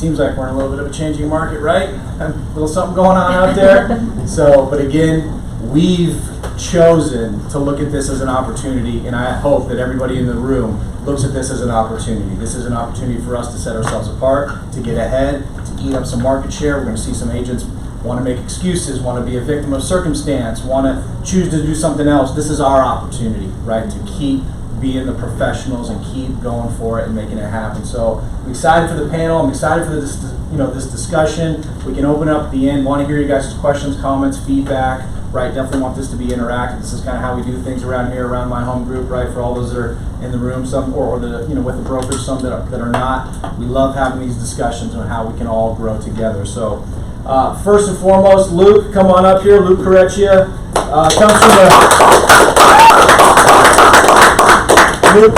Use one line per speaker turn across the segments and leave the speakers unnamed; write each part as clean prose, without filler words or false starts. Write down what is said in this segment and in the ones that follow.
seems like we're in a little bit of a changing market, right? A little something going on out there. So, but again, we've chosen to look at this as an opportunity, and I hope that everybody in the room looks at this as an opportunity. This is an opportunity for us to set ourselves apart, to get ahead, to eat up some market share. We're going to see some agents want to make excuses, want to be a victim of circumstance, want to choose to do something else. This is our opportunity, right, to keep being the professionals and keep going for it and making it happen. So I'm excited for the panel. I'm excited for this, this discussion. We can open up at the end. Want to hear you guys' questions, comments, feedback. Right, definitely want this to be interactive. This is kind of how we do things around here, around my home group. Right, for all those that are in the room, some or the with the brokerage, some that are not. We love having these discussions on how we can all grow together. So. First and foremost, Luke, come on up here. Luke Correcchia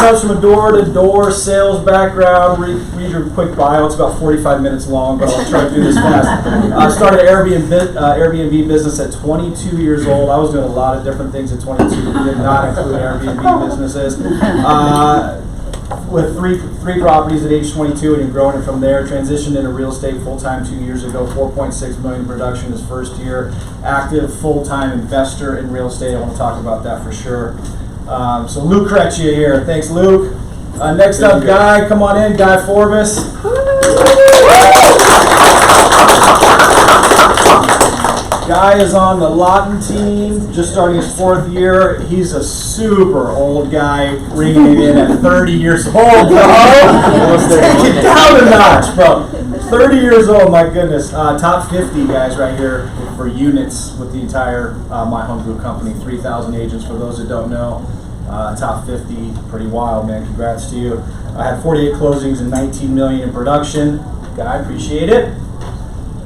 comes from a door-to-door sales background. Read your quick bio. It's about 45 minutes long, but I'll try to do this fast. Started an Airbnb business at 22 years old. I was doing a lot of different things at 22. Did not include Airbnb businesses. With three properties at age 22 and growing it from there. Transitioned into real estate full-time 2 years ago. 4.6 million in production his first year. Active full-time investor in real estate. I want to talk about that for sure. So Luke Correcchia here. Thanks, Luke. Next up, Guy. Come on in, Guy Forbes. Guy is on the Lawton team, just starting his 4th year. He's a super old guy, ringing it in at 30 years old, bro. Take it down a notch, bro. 30 years old, my goodness. Top 50 guys right here for units with the entire My Home Group company. 3,000 agents for those that don't know. Top 50, pretty wild, man. Congrats to you. I had 48 closings and 19 million in production. Guy, appreciate it.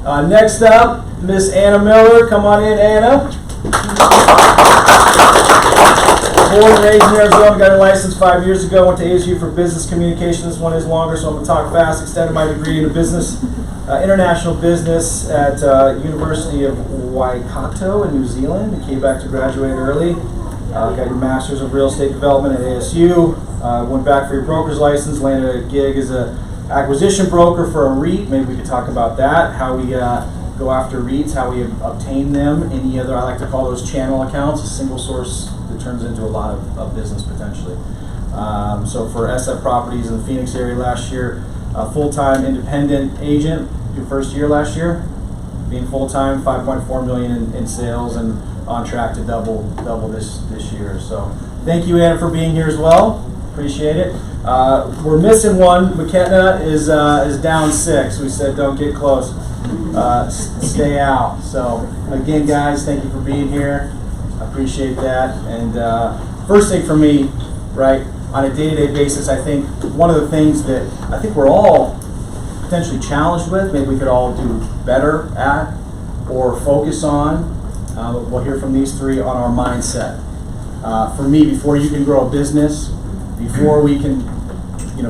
Next up, Miss Anna Miller. Come on in, Anna. Born and raised in Arizona, got a license 5 years ago, went to ASU for business communication. This one is longer, so I'm going to talk fast. Extended my degree in business, international business at University of Waikato in New Zealand. Came back to graduate early. Got your Master's of Real Estate Development at ASU. Went back for your broker's license, landed a gig as a acquisition broker for a REIT. Maybe we could talk about that, how we go after REITs, how we obtain them, any other, I like to call those channel accounts, a single source that turns into a lot of business potentially. So for SF Properties in the Phoenix area last year, full-time independent agent, your first year last year, being full-time, 5.4 million in sales and on track to double this year. So thank you, Anna, for being here as well. Appreciate it. We're missing one. McKenna is down 6. We said don't get close. Stay out. So again, guys, thank you for being here. I appreciate that. And first thing for me, right, on a day-to-day basis, I think one of the things that I think we're all potentially challenged with, maybe we could all do better at or focus on, we'll hear from these three on our mindset. For me, before you can grow a business, before we can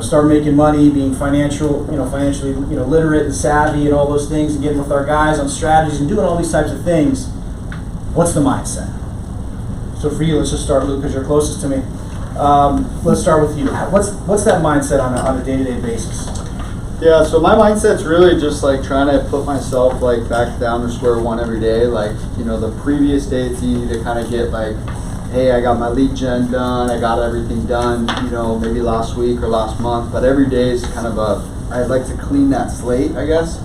start making money, being financially literate and savvy and all those things, and getting with our guys on strategies and doing all these types of things, what's the mindset? So for you, let's just start, Luke, because you're closest to me. Let's start with you. What's that mindset on a day-to-day basis?
Yeah, so my mindset's really just like trying to put myself like back down to square one every day. Like, the previous day it's easy to kind of get like, hey, I got my lead gen done, I got everything done, maybe last week or last month, but every day is kind of I'd like to clean that slate, I guess,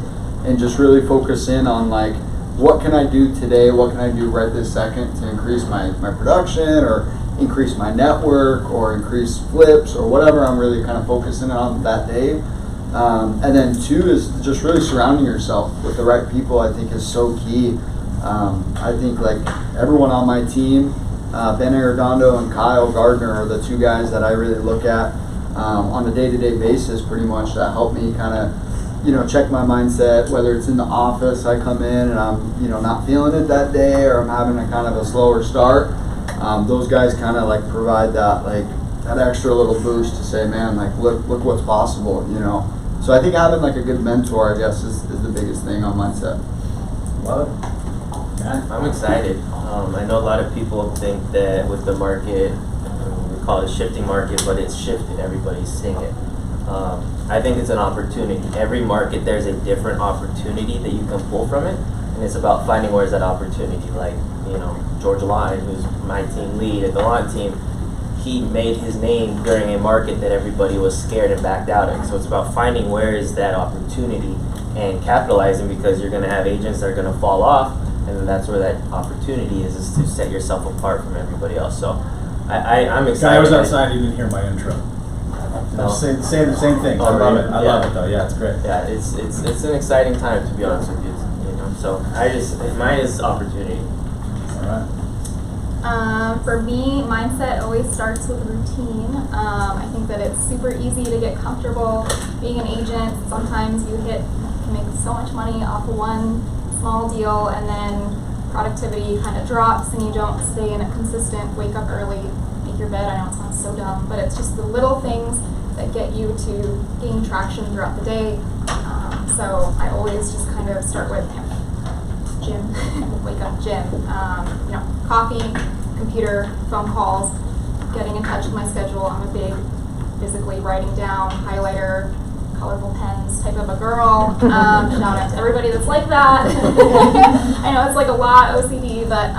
and just really focus in on like, what can I do today, what can I do right this second to increase my production or increase my network or increase flips or whatever I'm really kind of focusing on that day. And then 2 is just really surrounding yourself with the right people, I think is so key. I think like everyone on my team, Ben Arredondo and Kyle Gardner are the 2 guys that I really look at on a day-to-day basis pretty much that help me kind of, check my mindset, whether it's in the office, I come in and I'm, not feeling it that day or I'm having a kind of a slower start. Those guys kind of like provide that extra little boost to say, man, like look what's possible, So I think having like a good mentor, I guess, is the biggest thing on mindset.
Love it.
Yeah, I'm excited. I know a lot of people think that with the market, we call it shifting market, but it's shifted. Everybody's seeing it. I think it's an opportunity. Every market, there's a different opportunity that you can pull from it, and it's about finding where's that opportunity. Like, you know, George Lyon, who's my team lead at the lawn team, he made his name during a market that everybody was scared and backed out in. So it's about finding where is that opportunity and capitalizing, because you're going to have agents that are going to fall off, and then that's where that opportunity is to set yourself apart from everybody else. So I'm excited.
I was outside, you didn't hear my intro.
No.
Saying the same thing. I love it. I love it though. Yeah, it's great.
Yeah, it's an exciting time, to be honest with you. You know, so mine is opportunity.
All right.
For me, mindset always starts with routine. I think that it's super easy to get comfortable being an agent. Sometimes you can make so much money off of one small deal, and then productivity kind of drops and you don't stay in a consistent wake up early, make your bed. I know it sounds so dumb, but it's just the little things that get you to gain traction throughout the day. So I always just kind of start with gym, wake up, gym, coffee, computer, phone calls, getting in touch with my schedule. I'm a big physically writing down, highlighter, colorful pens type of a girl. Shout out to everybody that's like that. I know it's like a lot OCD, but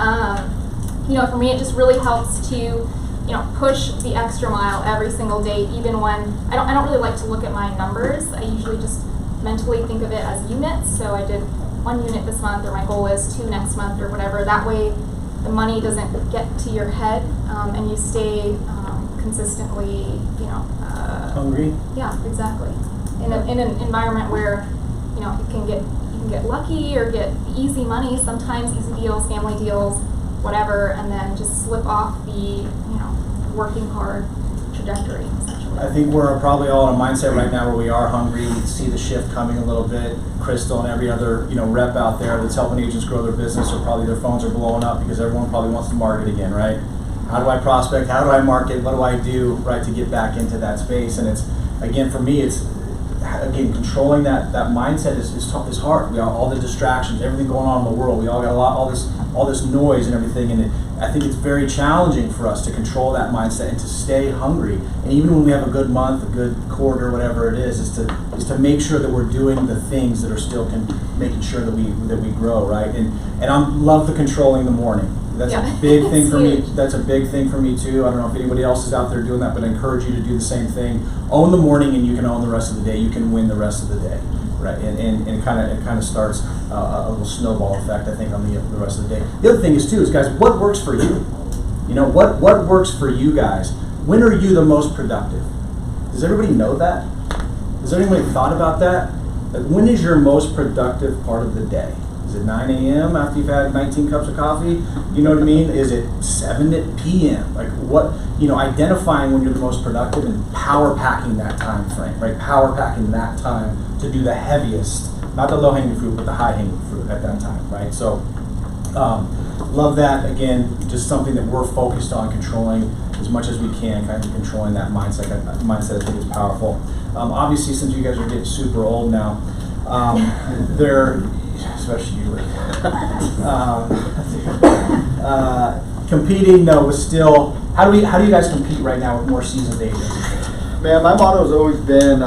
for me it just really helps to push the extra mile every single day, even when I don't really like to look at my numbers. I usually just mentally think of it as units. So I did 1 unit this month, or my goal is 2 next month, or whatever. That way the money doesn't get to your head, and you stay consistently,
Hungry?
Yeah, exactly. In an environment where you can get lucky or get easy money, sometimes easy deals, family deals, whatever, and then just slip off the working hard trajectory, essentially.
I think we're probably all in a mindset right now where we are hungry. We see the shift coming a little bit. Crystal and every other rep out there that's helping agents grow their business, or probably their phones are blowing up because everyone probably wants to market again, right? How do I prospect? How do I market? What do I do, right, to get back into that space? And it's, again, for me, it's again controlling that mindset is hard. We got all the distractions, everything going on in the world. We all got all this noise and everything, and I think it's very challenging for us to control that mindset and to stay hungry. And even when we have a good month, a good quarter, whatever it is to make sure that we're doing the things that are still making sure that we grow, right? And I love the controlling the morning. That's a big thing for me. That's a big thing for me too. I don't know if anybody else is out there doing that, but I encourage you to do the same thing. Own the morning, and you can own the rest of the day. You can win the rest of the day, right? And it kind of starts a little snowball effect, I think, on the rest of the day. The other thing is guys, what works for you? What works for you guys? When are you the most productive? Does everybody know that? Has anybody thought about that? Like, when is your most productive part of the day? Is it 9 a.m. after you've had 19 cups of coffee? You know what I mean? Is it 7 p.m.? Like, what, identifying when you're the most productive and power packing that time frame, right? Power packing that time to do the heaviest, not the low-hanging fruit, but the high-hanging fruit at that time, right? So, love that. Again, just something that we're focused on controlling as much as we can, kind of controlling that mindset. That mindset, I think, is powerful. Obviously, since you guys are getting super old now, especially you, competing though was still. How do you guys compete right now with more seasoned agents?
Man, my motto has always been,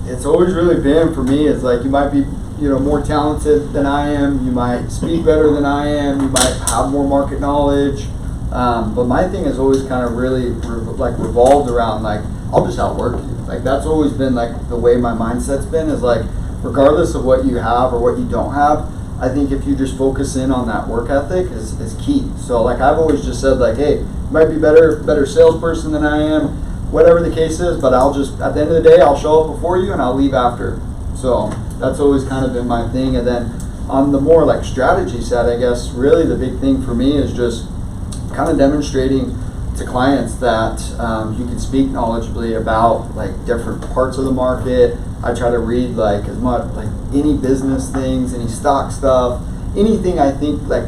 it's always really been for me. It's like, you might be more talented than I am. You might speak better than I am. You might have more market knowledge. But my thing has always kind of really revolved around, like, I'll just outwork you. Like, that's always been like the way my mindset's been, is like, regardless of what you have or what you don't have, I think if you just focus in on that work ethic is key. So like, I've always just said, like, hey, you might be better salesperson than I am, whatever the case is, but I'll just, at the end of the day, I'll show up before you and I'll leave after. So that's always kind of been my thing. And then on the more like strategy side, I guess really the big thing for me is just kind of demonstrating to clients that you can speak knowledgeably about like different parts of the market. I try to read like as much, like any business things, any stock stuff, anything I think like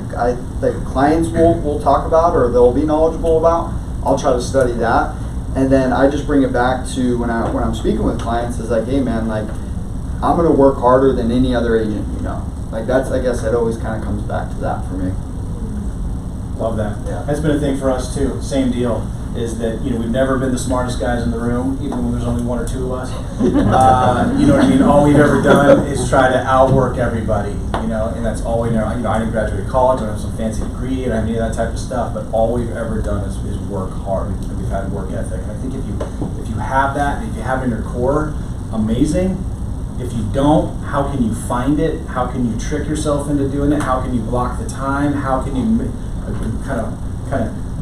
clients will talk about or they'll be knowledgeable about. I'll try to study that, and then I just bring it back to when I'm speaking with clients is like, hey man, like, I'm gonna work harder than any other agent, like that's, I guess it always kind of comes back to that for me.
Love that.
Yeah.
That's been a thing for us too. Same deal. is that, you know, we've never been the smartest guys in the room, even when there's only one or two of us. You know what I mean? All we've ever done is try to outwork everybody, you know, and that's all we know. You know, I didn't graduate college, I don't have some fancy degree, and I mean that type of stuff, but all we've ever done is work hard, and we've had work ethic. And I think if you have that, if you have it in your core, amazing. If you don't, how can you find it? How can you trick yourself into doing it? How can you block the time? How can you kind of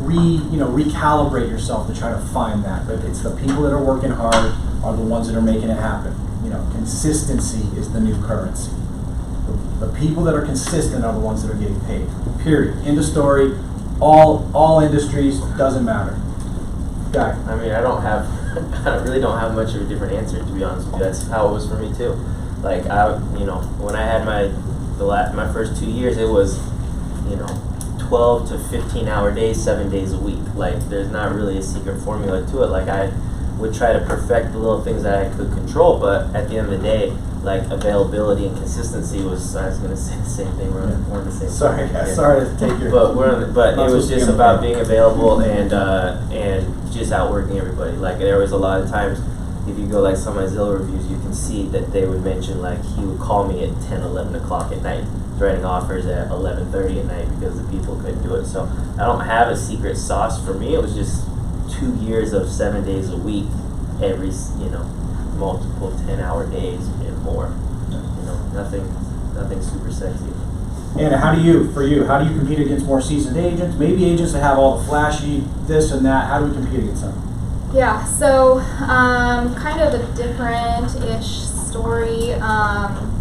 recalibrate yourself to try to find that? But it's the people that are working hard are the ones that are making it happen. You know, consistency is the new currency. The people that are consistent are the ones that are getting paid. Period. End of story. All industries, doesn't matter. Guy.
I mean, I really don't have much of a different answer, to be honest with you. That's how it was for me too. Like when I had my first 2 years, it was, 12 to 15-hour days, 7 days a week. Like, there's not really a secret formula to it. Like, I would try to perfect the little things that I could control, but at the end of the day, like, availability and consistency was, I was going to say the same thing, we're on the same
Sorry,
thing.
sorry to take your...
But it was just about being available and just outworking everybody. Like, there was a lot of times, if you go like some of my Zillow reviews, you can see that they would mention, like, he would call me at 10, 11 o'clock at night, writing offers at 11:30 at night because the people couldn't do it. So I don't have a secret sauce. For me, it was just 2 years of 7 days a week, every, multiple 10-hour days and more. Nothing super sexy.
And how do you compete against more seasoned agents? Maybe agents that have all the flashy this and that. How do we compete against them?
Yeah, so kind of a different-ish story.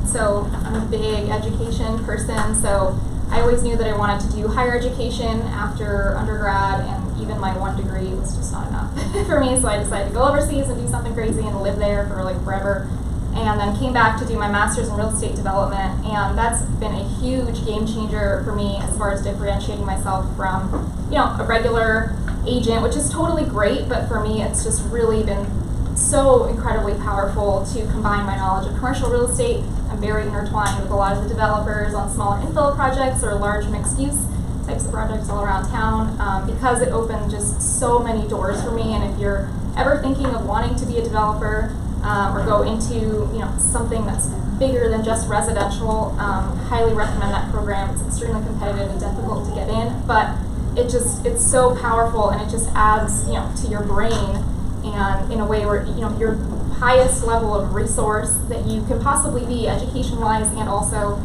So I'm a big education person, so I always knew that I wanted to do higher education after undergrad, and even my one degree was just not enough for me, so I decided to go overseas and do something crazy and live there for like forever. And then came back to do my master's in real estate development, and that's been a huge game changer for me as far as differentiating myself from, a regular agent, which is totally great, but for me it's just really been so incredibly powerful to combine my knowledge of commercial real estate. I'm very intertwined with a lot of the developers on smaller infill projects or large mixed-use types of projects all around town, because it opened just so many doors for me. And if you're ever thinking of wanting to be a developer, or go into something that's bigger than just residential, highly recommend that program. It's extremely competitive and difficult to get in, but it's so powerful, and it just adds to your brain, and in a way where your highest level of resource that you can possibly be, education wise and also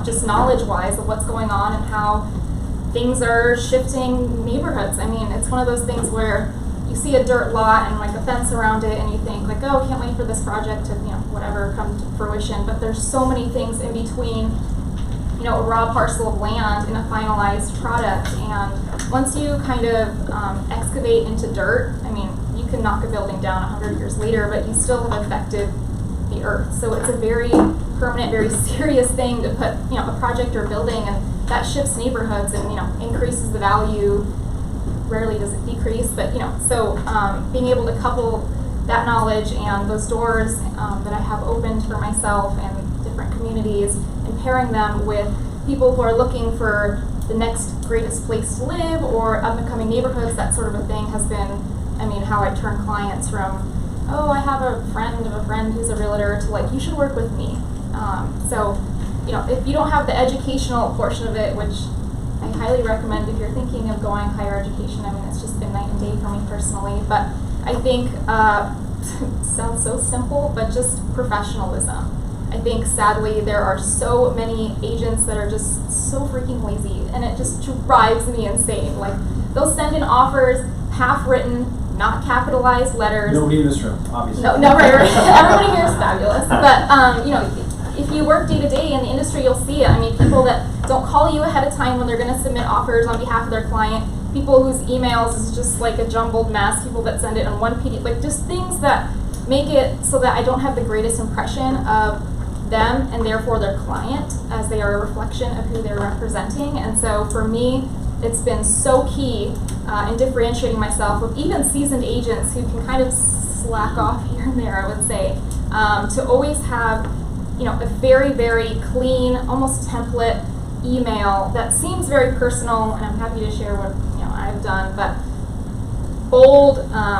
just knowledge wise of what's going on and how things are shifting neighborhoods. I mean, it's one of those things where you see a dirt lot and like a fence around it, and you think like, oh, can't wait for this project to whatever come to fruition. But there's so many things in between, a raw parcel of land and a finalized product. And once you kind of excavate into dirt, I mean, you can knock a building down 100 years later, but you still have affected the earth. So it's a very permanent, very serious thing to put a project or building, and that shifts neighborhoods and increases the value. Rarely does it decrease, but so being able to couple that knowledge and those doors that I have opened for myself and different communities, and pairing them with people who are looking for the next greatest place to live or up-and-coming neighborhoods, that sort of a thing has been, how I turn clients from, oh, I have a friend of a friend who's a realtor, to like, you should work with me. So if you don't have the educational portion of it, which I highly recommend if you're thinking of going higher education. It's just been night and day for me personally. But I think, it sounds so simple, but just professionalism. I think sadly there are so many agents that are just so freaking lazy, and it just drives me insane. Like, they'll send in offers, half written, not capitalized letters.
Nobody in this room, obviously.
No, right. Everybody here is fabulous. But if you work day to day in the industry, you'll see it. People that don't call you ahead of time when they're going to submit offers on behalf of their client, people whose emails is just like a jumbled mess, people that send it on one PDF, like just things that make it so that I don't have the greatest impression of them and therefore their client, as they are a reflection of who they're representing. And so for me, it's been so key in differentiating myself with even seasoned agents who can kind of slack off here and there, I would say, to always have a very, very clean, almost template email that seems very personal, and I'm happy to share what I've done, but bold,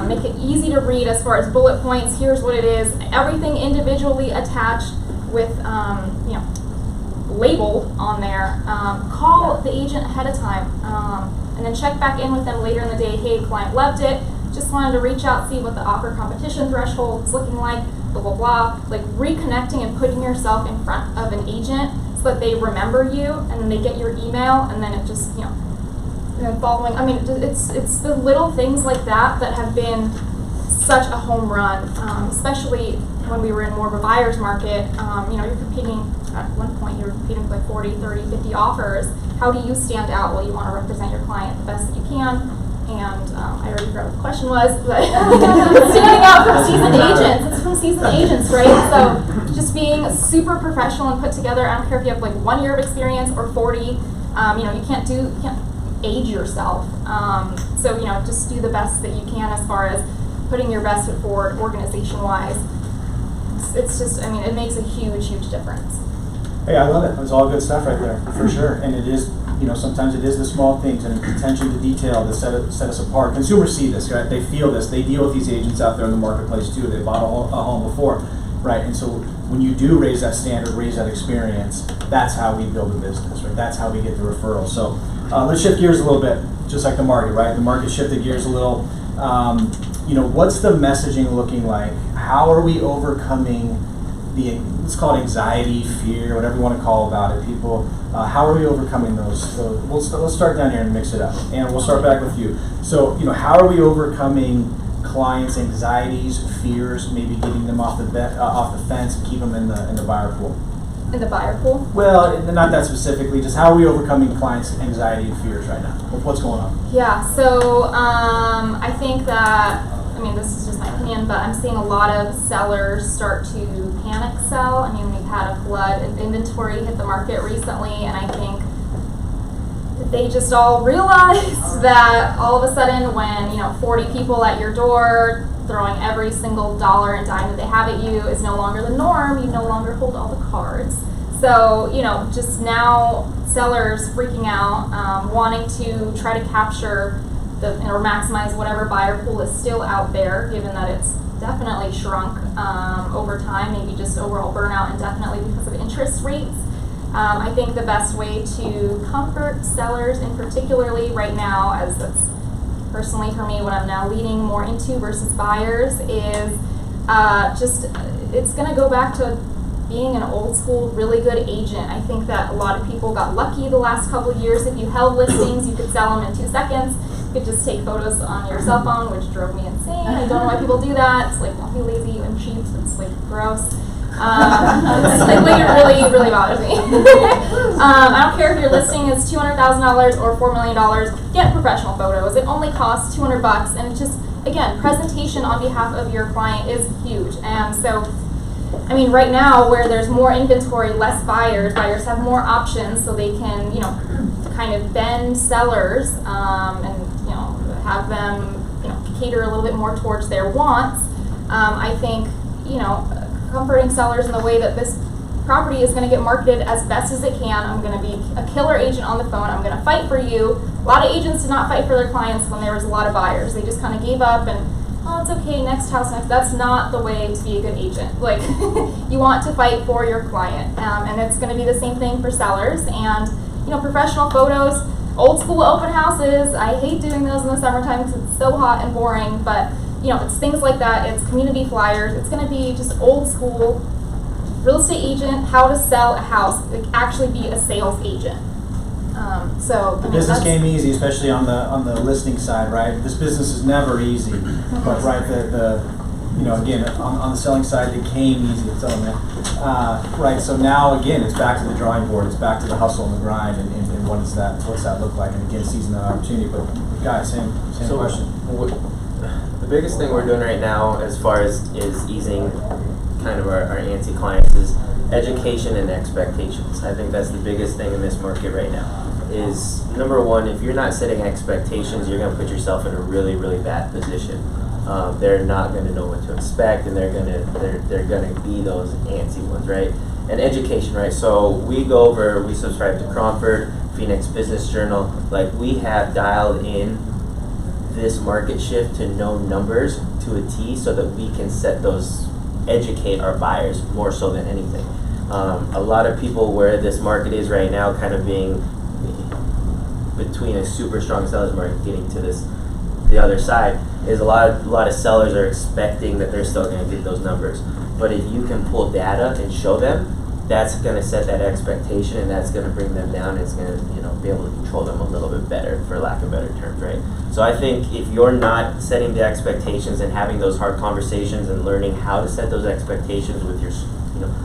make it easy to read as far as bullet points. Here's what it is. Everything individually attached with, labeled on there. Call the agent ahead of time, and then check back in with them later in the day. Hey, client loved it. Just wanted to reach out, see what the offer competition threshold is looking like, blah, blah, blah. Like reconnecting and putting yourself in front of an agent so that they remember you and then they get your email, and then it just, following. I mean, it's the little things like that that have been such a home run, especially when we were in more of a buyer's market. You're competing, at one point you were competing with like 40, 30, 50 offers. How do you stand out? Well, you want to represent your client the best that you can. And I already forgot what the question was, but standing out from seasoned agents. It's from seasoned agents, right? So just being super professional and put together. I don't care if you have like 1 year of experience or 40. You can't age yourself. So just do the best that you can as far as putting your best foot forward organization-wise. It's just, it makes a huge, huge difference.
Hey, I love it. It's all good stuff right there, for sure. And it is, sometimes it is the small things and attention to detail that set us apart. Consumers see this, right? They feel this. They deal with these agents out there in the marketplace too. They bought a home before, right? And so when you do raise that standard, raise that experience, that's how we build a business, right? That's how we get the referrals. So let's shift gears a little bit, just like the market, right? The market shifted gears a little. What's the messaging looking like? How are we overcoming let's call it anxiety, fear, whatever you want to call about it, people? How are we overcoming those? So let's start down here and mix it up. And we'll start back with you. So, how are we overcoming clients' anxieties, fears, maybe getting them off the fence and keep them in the buyer pool?
In the buyer pool?
Well, not that specifically, just how are we overcoming clients' anxiety and fears right now? What's going on?
Yeah, so I think that, this is just my opinion, but I'm seeing a lot of sellers start to panic sell. We've had a flood of inventory hit the market recently, and I think they just all realized that all of a sudden when, 40 people at your door throwing every single dollar and dime that they have at you is no longer the norm. You no longer hold all the cards. So, just now sellers freaking out, wanting to try to capture or maximize whatever buyer pool is still out there, given that it's definitely shrunk over time, maybe just overall burnout and definitely because of interest rates. I think the best way to comfort sellers, in particularly right now, as that's personally for me what I'm now leaning more into versus buyers, is it's going to go back to being an old school, really good agent. I think that a lot of people got lucky the last couple of years. If you held listings, you could sell them in 2 seconds. You could just take photos on your cell phone, which drove me insane. I don't know why people do that. It's like, don't be lazy and cheap. It's like gross. It really, really bothers me. I don't care if your listing is $200,000 or $4 million. Get professional photos. It only costs $200, and it's just, again, presentation on behalf of your client is huge. And so, right now where there's more inventory, less buyers have more options, so they can, kind of bend sellers and have them cater a little bit more towards their wants. I think comforting sellers in the way that this property is going to get marketed as best as it can. I'm going to be a killer agent on the phone. I'm going to fight for you. A lot of agents did not fight for their clients when there was a lot of buyers. They just kind of gave up and, oh, it's okay, next house, next. That's not the way to be a good agent. Like, you want to fight for your client, and it's going to be the same thing for sellers. And professional photos, old school open houses. I hate doing those in the summertime because it's so hot and boring, but it's things like that. It's community flyers. It's going to be just old school real estate agent, how to sell a house, like actually be a sales agent.
The business came easy, especially on the listing side, right? This business is never easy, but right, again, on the selling side, it came easy. It's right. So now again, it's back to the drawing board. It's back to the hustle and the grind, and what's that look like? And again, seizing that opportunity. But guys, same question.
The biggest thing we're doing right now, as far as is easing kind of our antsy clients, is education and expectations. I think that's the biggest thing in this market right now. Is number one, if you're not setting expectations, you're going to put yourself in a really, really bad position. They're not going to know what to expect, and they're going to be those antsy ones, right? And education, right? So we subscribe to Cromford, Phoenix Business Journal. Like, we have dialed in this market shift to know numbers to a T so that we can educate our buyers more so than anything. A lot of people where this market is right now, kind of being between a super strong seller's market getting to the other side, is a lot of sellers are expecting that they're still going to get those numbers. But if you can pull data and show them, that's going to set that expectation, and that's going to bring them down. It's going to be able to control them a little bit better, for lack of better terms, right? So I think if you're not setting the expectations and having those hard conversations and learning how to set those expectations with your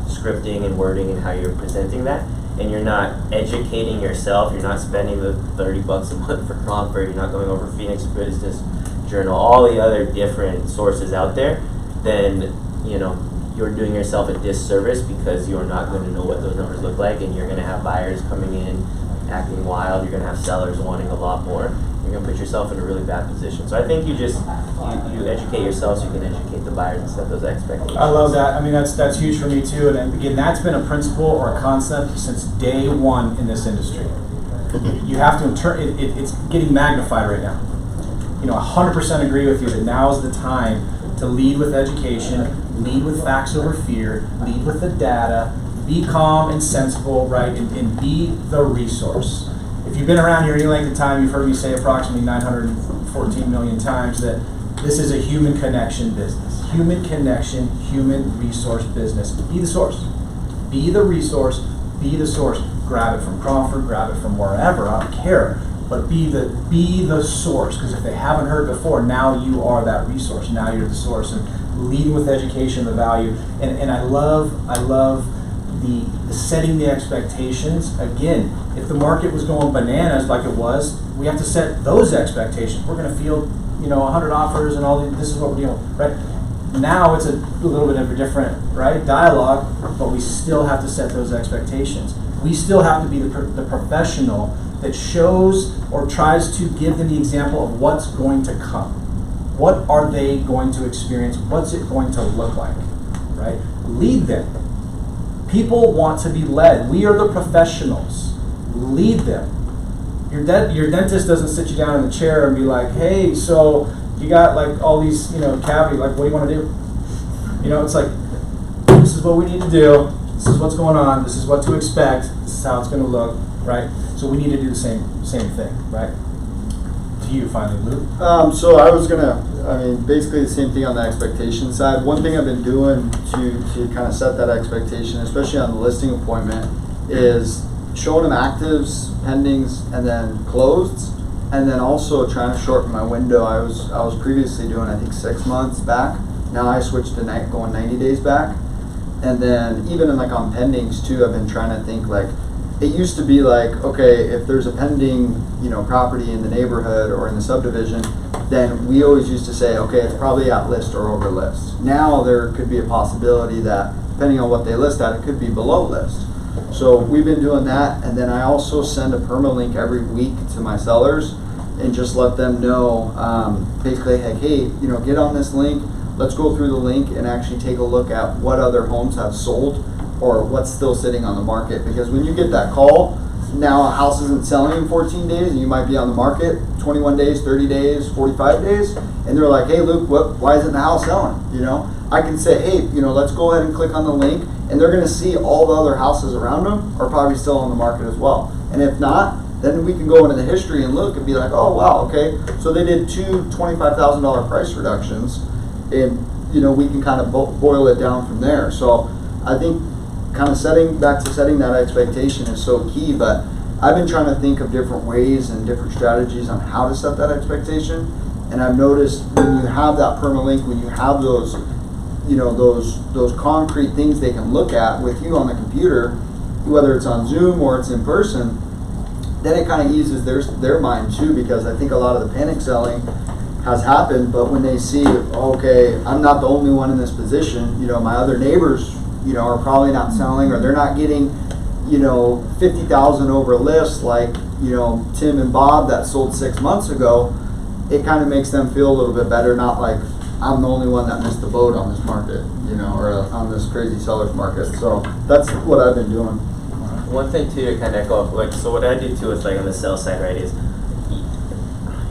scripting and wording and how you're presenting that, and you're not educating yourself, you're not spending the $30 a month for Comfort, you're not going over Phoenix Business Journal, all the other different sources out there, then you're doing yourself a disservice, because you're not going to know what those numbers look like, and you're going to have buyers coming in acting wild, you're going to have sellers wanting a lot more. You're going to put yourself in a really bad position. So I think you educate yourself so you can educate the buyers and set those expectations. I
love that. I mean, that's huge for me too. And again, that's been a principle or a concept since day one in this industry. You have to it's getting magnified right now. 100% agree with you that now is the time to lead with education, lead with facts over fear, lead with the data, be calm and sensible, right, and be the resource. If you've been around here any length of time, you've heard me say approximately 914 million times that this is a human connection business. Human connection, human resource business. Be the source. Be the resource, be the source. Grab it from Crawford, grab it from wherever, I don't care. But be the source, because if they haven't heard before, now you are that resource. Now you're the source, and leading with education, the value, and I love the setting the expectations. Again, if the market was going bananas like it was, we have to set those expectations. We're going to field 100 offers and all. This is what we're doing, right? Now it's a little bit of a different dialogue, but we still have to set those expectations. We still have to be the professional that shows or tries to give them the example of what's going to come. What are they going to experience? What's it going to look like, right? Lead them. People want to be led. We are the professionals. Lead them. Your dentist doesn't sit you down in the chair and be like, hey, so you got like all these, cavity, like what do you want to do? It's like, this is what we need to do. This is what's going on. This is what to expect. This is how it's going to look, right? So we need to do the same thing, right? To you, finally, Luke.
So I was basically the same thing on the expectation side. One thing I've been doing to kind of set that expectation, especially on the listing appointment, is showing them actives, pendings, and then closeds, and then also trying to shorten my window. I was previously doing, I think, 6 months back. Now I switched to going 90 days back. And then even on pendings too, I've been trying to think it used to be okay, if there's a pending, property in the neighborhood or in the subdivision, then we always used to say, okay, it's probably at list or over list. Now there could be a possibility that, depending on what they list at, it could be below list. So we've been doing that, and then I also send a permalink every week to my sellers and just let them know, basically, hey, get on this link. Let's go through the link and actually take a look at what other homes have sold or what's still sitting on the market. Because when you get that call, now a house isn't selling in 14 days and you might be on the market 21 days, 30 days, 45 days, and they're like, hey, Luke, why isn't the house selling? I can say, hey, let's go ahead and click on the link, and they're going to see all the other houses around them are probably still on the market as well. And if not, then we can go into the history and look and be like, oh, wow, okay, so they did two $25,000 price reductions, and we can kind of boil it down from there. So I think kind of setting that expectation is so key. But I've been trying to think of different ways and different strategies on how to set that expectation. And I've noticed when you have that permalink, when you have those those concrete things they can look at with you on the computer, whether it's on Zoom or it's in person, then it kind of eases their mind too, because I think a lot of the panic selling has happened. But when they see, okay, I'm not the only one in this position, my other neighbors, are probably not selling, or they're not getting, 50,000 over list like, Tim and Bob that sold 6 months ago, it kind of makes them feel a little bit better, not like I'm the only one that missed the boat on this market, or on this crazy seller's market. So that's what I've been doing.
One thing too to kind of echo, so what I do too is on the sales side, right, is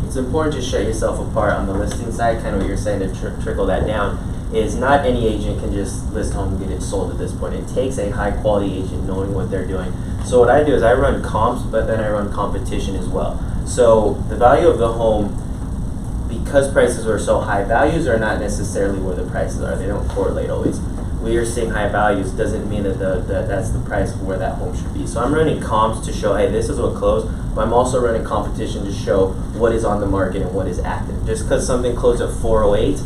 it's important to shut yourself apart on the listing side, kind of what you're saying to trickle that down, is not any agent can just list home and get it sold at this point. It takes a high quality agent knowing what they're doing. So what I do is I run comps, but then I run competition as well. So the value of the home, because prices are so high, values are not necessarily where the prices are. They don't correlate always. We are seeing high values doesn't mean that that's the price of where that home should be. So I'm running comps to show, hey, this is what closed, but I'm also running competition to show what is on the market and what is active. Just because something closed at 408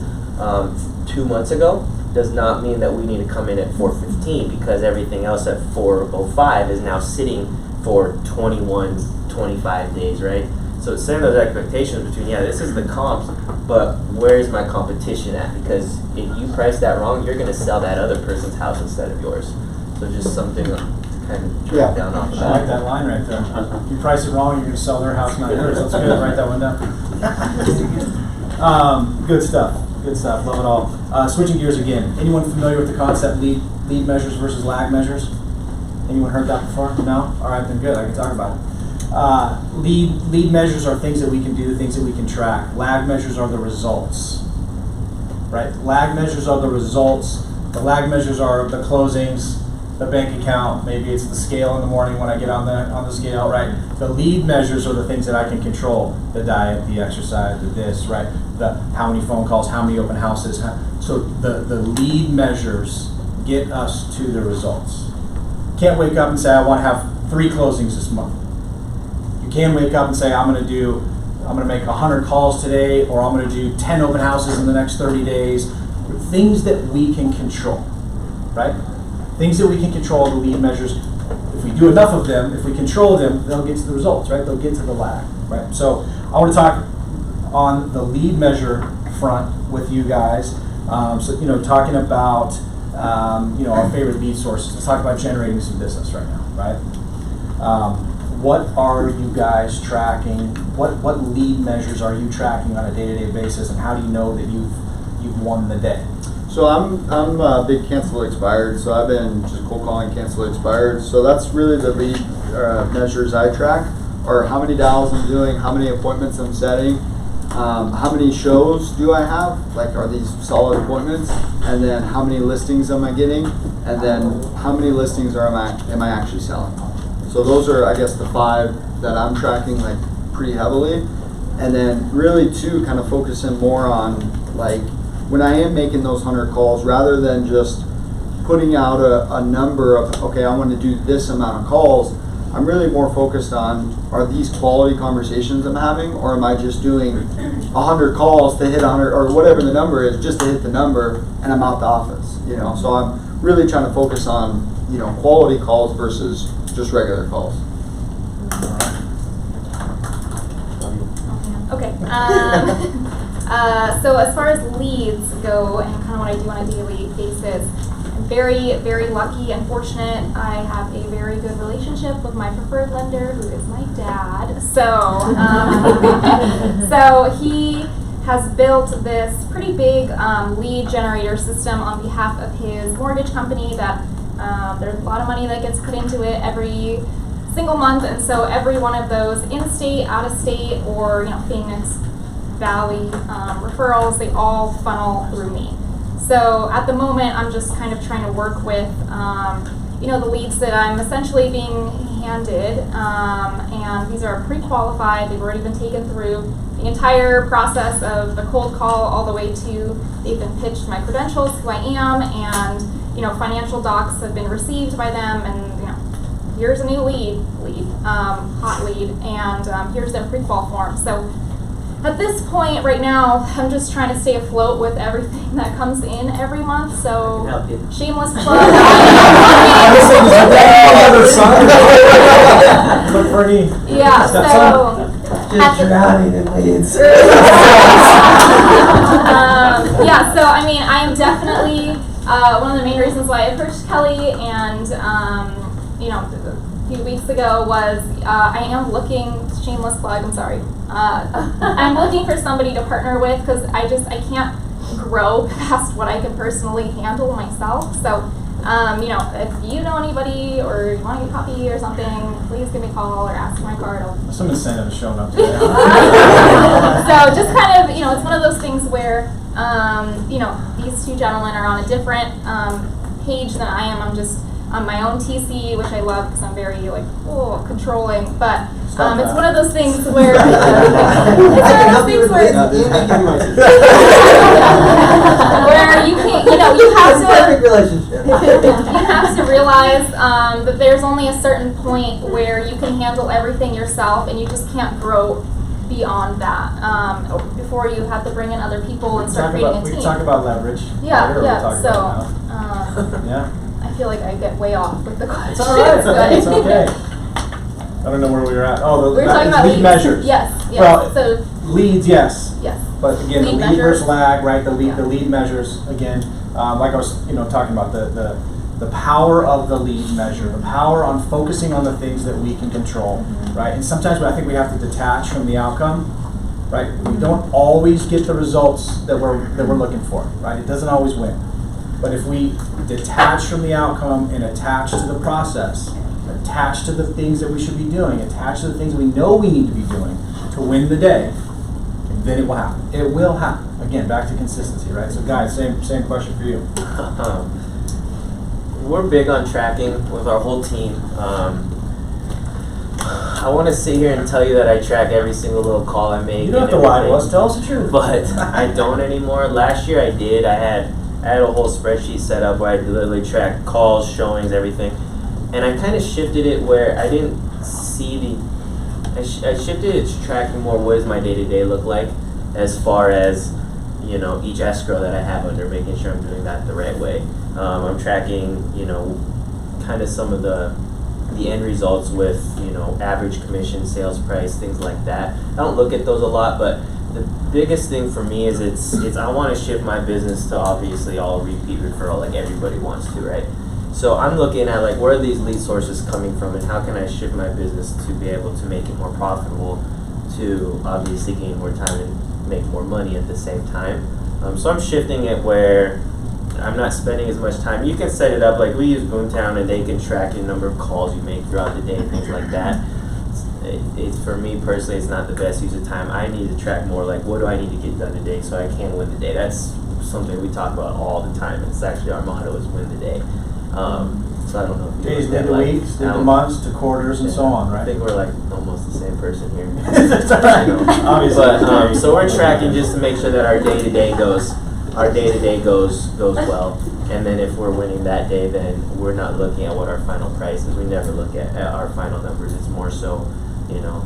2 months ago does not mean that we need to come in at 415, because everything else at 405 is now sitting for 21, 25 days, right? So it's setting those expectations between, yeah, this is the comps, but where is my competition at? Because if you price that wrong, you're going to sell that other person's house instead of yours. So just something to kind of track down off of
I like
that.
that line right there. If you price it wrong, you're going to sell their house, not yours. That's good. Write that one down. Good stuff. Good stuff. Love it all. Switching gears again. Anyone familiar with the concept lead measures versus lag measures? Anyone heard that before? No? All right, then good. I can talk about it. Lead measures are things that we can do, things that we can track. Lag measures are the results, right? Lag measures are the results. The lag measures are the closings, the bank account. Maybe it's the scale in the morning when I get on the scale, right? The lead measures are the things that I can control: the diet, the exercise, the this, right? The how many phone calls, how many open houses. So the lead measures get us to the results. Can't wake up and say I want to have 3 closings this month. You can wake up and say I'm going to make 100 calls today, or I'm going to do 10 open houses in the next 30 days. Things that we can control, right? Things that we can control, the lead measures. If we do enough of them, if we control them, they'll get to the results, right? They'll get to the lag, right? So I want to talk on the lead measure front with you guys. Talking about our favorite lead sources. Let's talk about generating some business right now, right? What are you guys tracking? What lead measures are you tracking on a day-to-day basis, and how do you know that you've won the day?
So I'm a big cancel expired, so I've been just cold calling cancel expired. So that's really the lead measures I track, are how many dials I'm doing, how many appointments I'm setting, how many shows do I have, like are these solid appointments, and then how many listings am I getting, and then how many listings am I actually selling. So those are, I guess, the 5 that I'm tracking like pretty heavily, and then really too kind of focusing more on like when I am making those 100 calls, rather than just putting out a number of, okay, I want to do this amount of calls, I'm really more focused on, are these quality conversations I'm having, or am I just doing 100 calls to hit 100, or whatever the number is, just to hit the number, and I'm out the office, So I'm really trying to focus on, quality calls versus just regular calls.
Okay. So as far as leads go, and kind of what I do on a daily basis, I'm very, very lucky and fortunate. I have a very good relationship with my preferred lender, who is my dad. So he has built this pretty big lead generator system on behalf of his mortgage company that there's a lot of money that gets put into it every single month, and so every one of those in-state, out-of-state, or Phoenix Valley referrals, they all funnel through me. So at the moment, I'm just kind of trying to work with the leads that I'm essentially being handed, and these are pre-qualified. They've already been taken through the entire process of the cold call all the way to they've been pitched my credentials, who I am, and financial docs have been received by them, and here's a new hot lead, and here's their pre-qual form. So at this point right now, I'm just trying to stay afloat with everything that comes in every month. So shameless plug. Yeah, so
just drowning in leads.
So I mean, I am definitely one of the main reasons why I approached Kelly, and a few weeks ago was I am looking, shameless plug, I'm sorry, I'm looking for somebody to partner with, because I can't grow past what I can personally handle myself. So if you know anybody or you want to get coffee or something, please give me a call or ask for my card.
There's some incentive is showing up today.
So just kind of, it's one of those things where, these two gentlemen are on a different page than I am. I'm just on my own TC, which I love because I'm very controlling. But it's one of those things where where you can't, you have to.
Perfect relationship.
You have to realize that there's only a certain point where you can handle everything yourself, and you just can't grow beyond that. Before you have to bring in other people and start creating a team.
We can talk about leverage.
Yeah.
Yeah.
I feel like I get way off with the questions.
It's all right. It's okay. I don't know where we were at. Oh,
we were talking about
lead measures.
Yes.
Well,
so
leads, yes.
Yes.
But again, the lead
measures.
versus lag, right? The lead measures again. Like I was, talking about the power of the lead measure, the power on focusing on the things that we can control, right? And sometimes I think we have to detach from the outcome, right? We don't always get the results that we're looking for, right? It doesn't always win. But if we detach from the outcome and attach to the process, attach to the things that we should be doing, attach to the things we know we need to be doing to win the day, then it will happen. It will happen. Again, back to consistency, right? So guys, same question for you.
We're big on tracking with our whole team. I want to sit here and tell you that I track every single little call I make.
You don't have to lie to us. Tell us the truth.
But I don't anymore. Last year I did. I had a whole spreadsheet set up where I literally tracked calls, showings, everything. And I kind of shifted it where I didn't see I shifted it to tracking more what does my day-to-day look like as far as, each escrow that I have under, making sure I'm doing that the right way. I'm tracking, kind of some of the end results with, average commission, sales price, things like that. I don't look at those a lot, but the biggest thing for me is it's I want to shift my business to obviously all repeat referral like everybody wants to, right? So I'm looking at like where are these lead sources coming from and how can I shift my business to be able to make it more profitable, to obviously gain more time and make more money at the same time. So I'm shifting it where I'm not spending as much time. You can set it up like we use Boomtown and they can track your number of calls you make throughout the day and things like that. It's for me personally, it's not the best use of time. I need to track more like what do I need to get done today so I can win the day. That's something we talk about all the time. It's actually our motto is win the day. So I don't know if you
Days,
look at,
to
like,
weeks, to months, to quarters, and so on, right?
I think we're like almost the same person here.
That's all right. Obviously.
But so we're tracking just to make sure that our day to day goes well. And then if we're winning that day, then we're not looking at what our final price is. We never look at our final numbers. It's more so,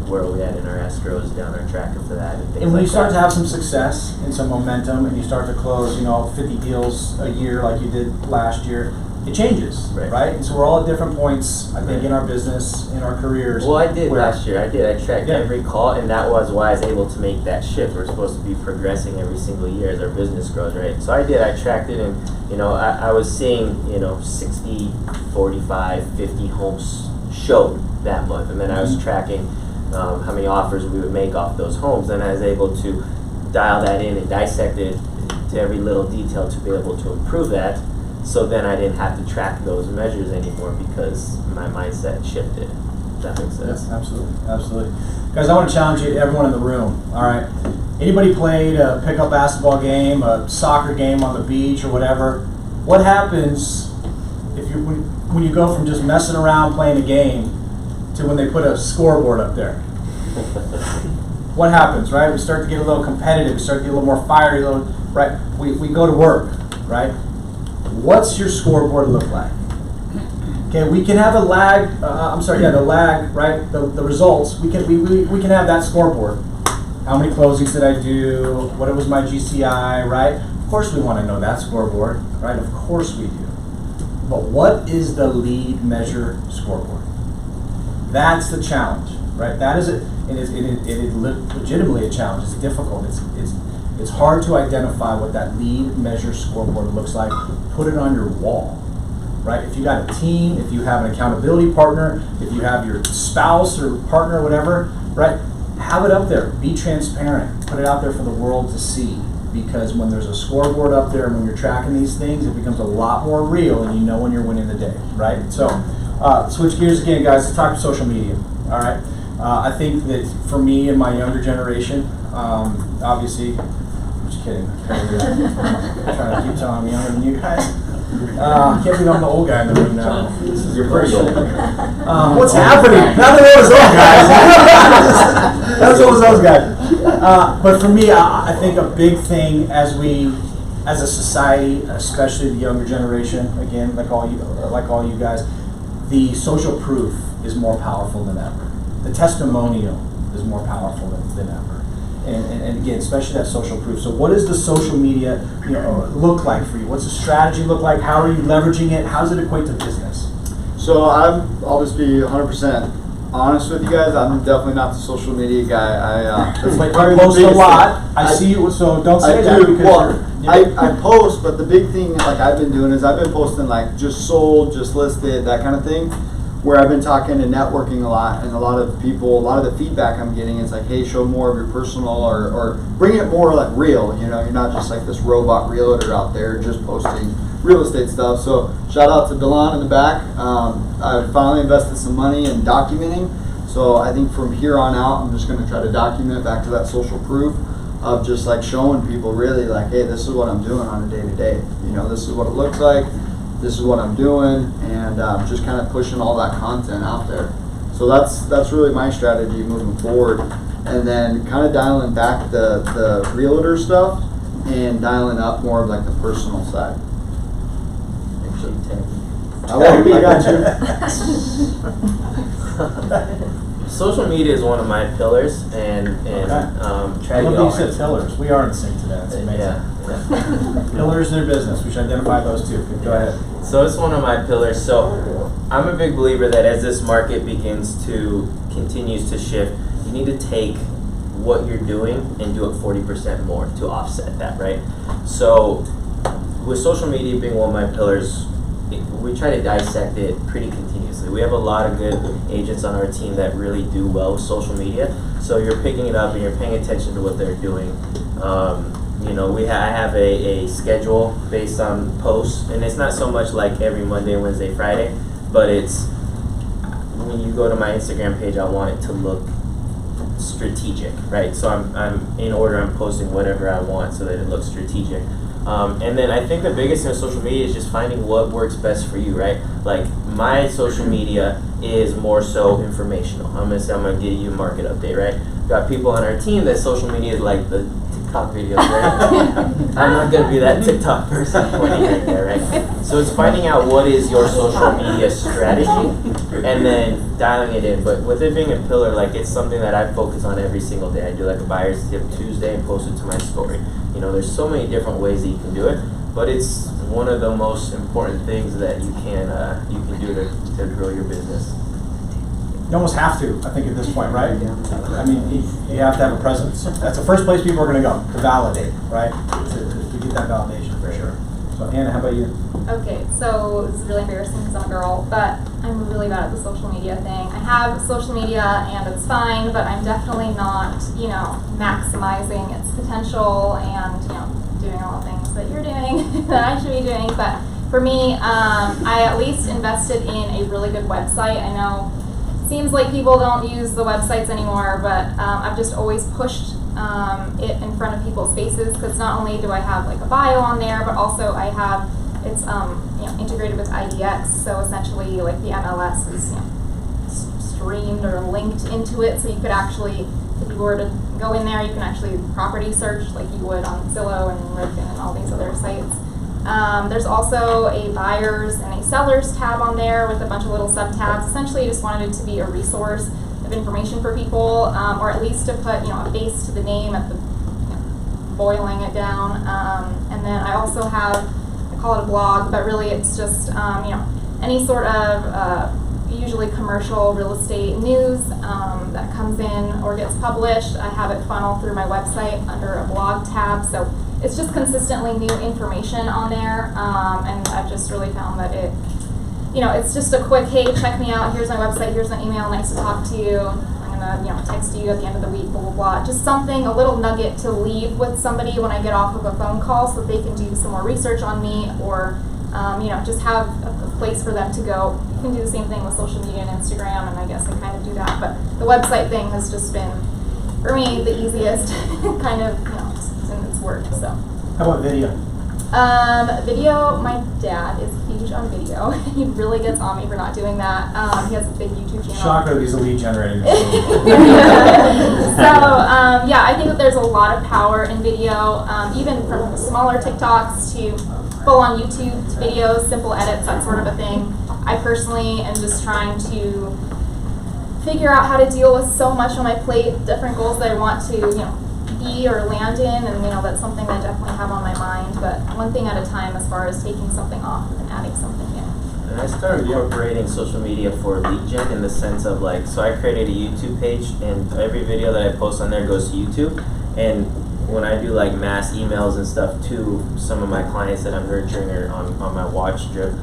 where are we at in our escrows, down our tracker for that, and things like that.
And when you start to have some success and some momentum, and you start to close, 50 deals a year like you did last year, it changes, right? And so we're all at different points, I think, in our business, in our careers.
Well, I did last year. I tracked every call, and that was why I was able to make that shift. We're supposed to be progressing every single year as our business grows, right? So I did. I tracked it, and I was seeing 60, 45, 50 homes showed that month, and then I was tracking how many offers we would make off those homes, and I was able to dial that in and dissect it to every little detail to be able to improve that. So then I didn't have to track those measures anymore because my mindset shifted. Does that make sense?
Yes, absolutely. Guys, I want to challenge you, everyone in the room, all right? Anybody played a pickup basketball game, a soccer game on the beach or whatever? What happens if when you go from just messing around playing a game to when they put a scoreboard up there? What happens, right? We start to get a little competitive, we start to get a little more fiery, right? We go to work, right? What's your scoreboard look like? Okay, we can have a lag. The lag, right? The results. We can have that scoreboard. How many closings did I do? What was my GCI, right? Of course, we want to know that scoreboard, right? Of course we do. But what is the lead measure scoreboard? That's the challenge, right? That is it. It is legitimately a challenge. It's difficult. It's hard to identify what that lead measure scoreboard looks like. Put it on your wall, right? If you got a team, if you have an accountability partner, if you have your spouse or partner or whatever, right? Have it up there. Be transparent. Put it out there for the world to see. because when there's a scoreboard up there and when you're tracking these things, it becomes a lot more real and you know when you're winning the day, right? So, switch gears again, guys, let's talk social media, all right? I think that for me and my younger generation, obviously, I'm just kidding. I'm trying to keep telling I'm younger than you guys. Can't believe I'm the old guy in the room now. This is
You're pretty old.
What's happening? Not that old as those guys. Not as old as those guys. But for me, I think a big thing as a society, especially the younger generation, again, like all you guys, the social proof is more powerful than ever. The testimonial is more powerful than ever. And again, especially that social proof. So what does the social media look like for you? What's the strategy look like? How are you leveraging it? How does it equate to business?
So I'll just be 100% honest with you guys. I'm definitely not the social media guy. That's
But
probably
you
the
post a
biggest
lot.
thing.
I see you, so don't say
I
that
do.
because
Well,
you're
I post, but the big thing like I've been doing is I've been posting like just sold, just listed, that kind of thing. Where I've been talking and networking a lot, and a lot of the feedback I'm getting is like, hey, show more of your personal or bring it more like real. You're not just like this robot realtor out there just posting real estate stuff. So shout out to Delon in the back. I finally invested some money in documenting. So I think from here on out, I'm just going to try to document back to that social proof of just like showing people really like, hey, this is what I'm doing on a day-to-day. This is what it looks like. This is what I'm doing, and just kind of pushing all that content out there. So that's really my strategy moving forward, and then kind of dialing back the realtor stuff and dialing up more of like the personal side. I got you.
Social media is one of my pillars, and
I love that you said pillars. We are in sync to that. It's amazing.
Yeah.
Pillars in their business. We should identify those too. Go ahead.
So it's one of my pillars. So I'm a big believer that as this market continues to shift, you need to take what you're doing and do it 40% more to offset that, right? So with social media being one of my pillars, we try to dissect it pretty continuously. We have a lot of good agents on our team that really do well with social media. So you're picking it up and you're paying attention to what they're doing. I have a schedule based on posts, and it's not so much like every Monday, Wednesday, Friday, but it's when you go to my Instagram page, I want it to look strategic, right? So I'm in order, I'm posting whatever I want so that it looks strategic. And then I think the biggest thing with social media is just finding what works best for you, right? Like my social media is more so informational. I'm gonna give you a market update, right? Got people on our team that social media is like the TikTok videos, right? I'm not gonna be that TikTok person pointing right there, right? So it's finding out what is your social media strategy and then dialing it in. But with it being a pillar, like it's something that I focus on every single day. I do like a buyer's tip Tuesday and post it to my story. There's so many different ways that you can do it, but it's one of the most important things that you can do to grow your business.
You almost have to, I think, at this point, right? I mean, you have to have a presence. That's the first place people are going to go, to validate, right? To get that validation, for sure. So, Hannah, how about you?
Okay, so this is really embarrassing because I'm a girl, but I'm really bad at the social media thing. I have social media and it's fine, but I'm definitely not, maximizing its potential and, doing all the things that you're doing that I should be doing. But for me, I at least invested in a really good website. I know it seems like people don't use the websites anymore, but I've just always pushed it in front of people's faces because not only do I have like a bio on there, but also I have it's integrated with IDX, so essentially like the MLS is streamed or linked into it, so you could actually, if you were to go in there, you can actually property search like you would on Zillow and Redfin and all these other sites. There's also a buyers and a sellers tab on there with a bunch of little sub-tabs. Essentially, I just wanted it to be a resource of information for people, or at least to put a face to the name at the boiling it down. And then I also have, I call it a blog, but really it's just any sort of usually commercial real estate news that comes in or gets published. I have it funneled through my website under a blog tab, so it's just consistently new information on there, and I've just really found that it's just a quick, hey, check me out, here's my website, here's my email, nice to talk to you, I'm gonna, text you at the end of the week, blah, blah, blah. Just something, a little nugget to leave with somebody when I get off of a phone call so that they can do some more research on me, or, just have a place for them to go. You can do the same thing with social media and Instagram, and I guess I kind of do that. But the website thing has just been, for me, the easiest kind of, and it's worked, so.
How about video?
Video, my dad is huge on video. He really gets on me for not doing that. He has a big YouTube channel.
Shocker, he's a lead generator.
I think that there's a lot of power in video, even from smaller TikToks to full-on YouTube videos, simple edits, that sort of a thing. I personally am just trying to figure out how to deal with so much on my plate, different goals that I want to, be or land in, and that's something that I definitely have on my mind, but one thing at a time as far as taking something off and adding something in.
And I started incorporating social media for lead gen in the sense of so I created a YouTube page, and every video that I post on there goes to YouTube, and when I do mass emails and stuff to some of my clients that I'm nurturing or on my watch drip,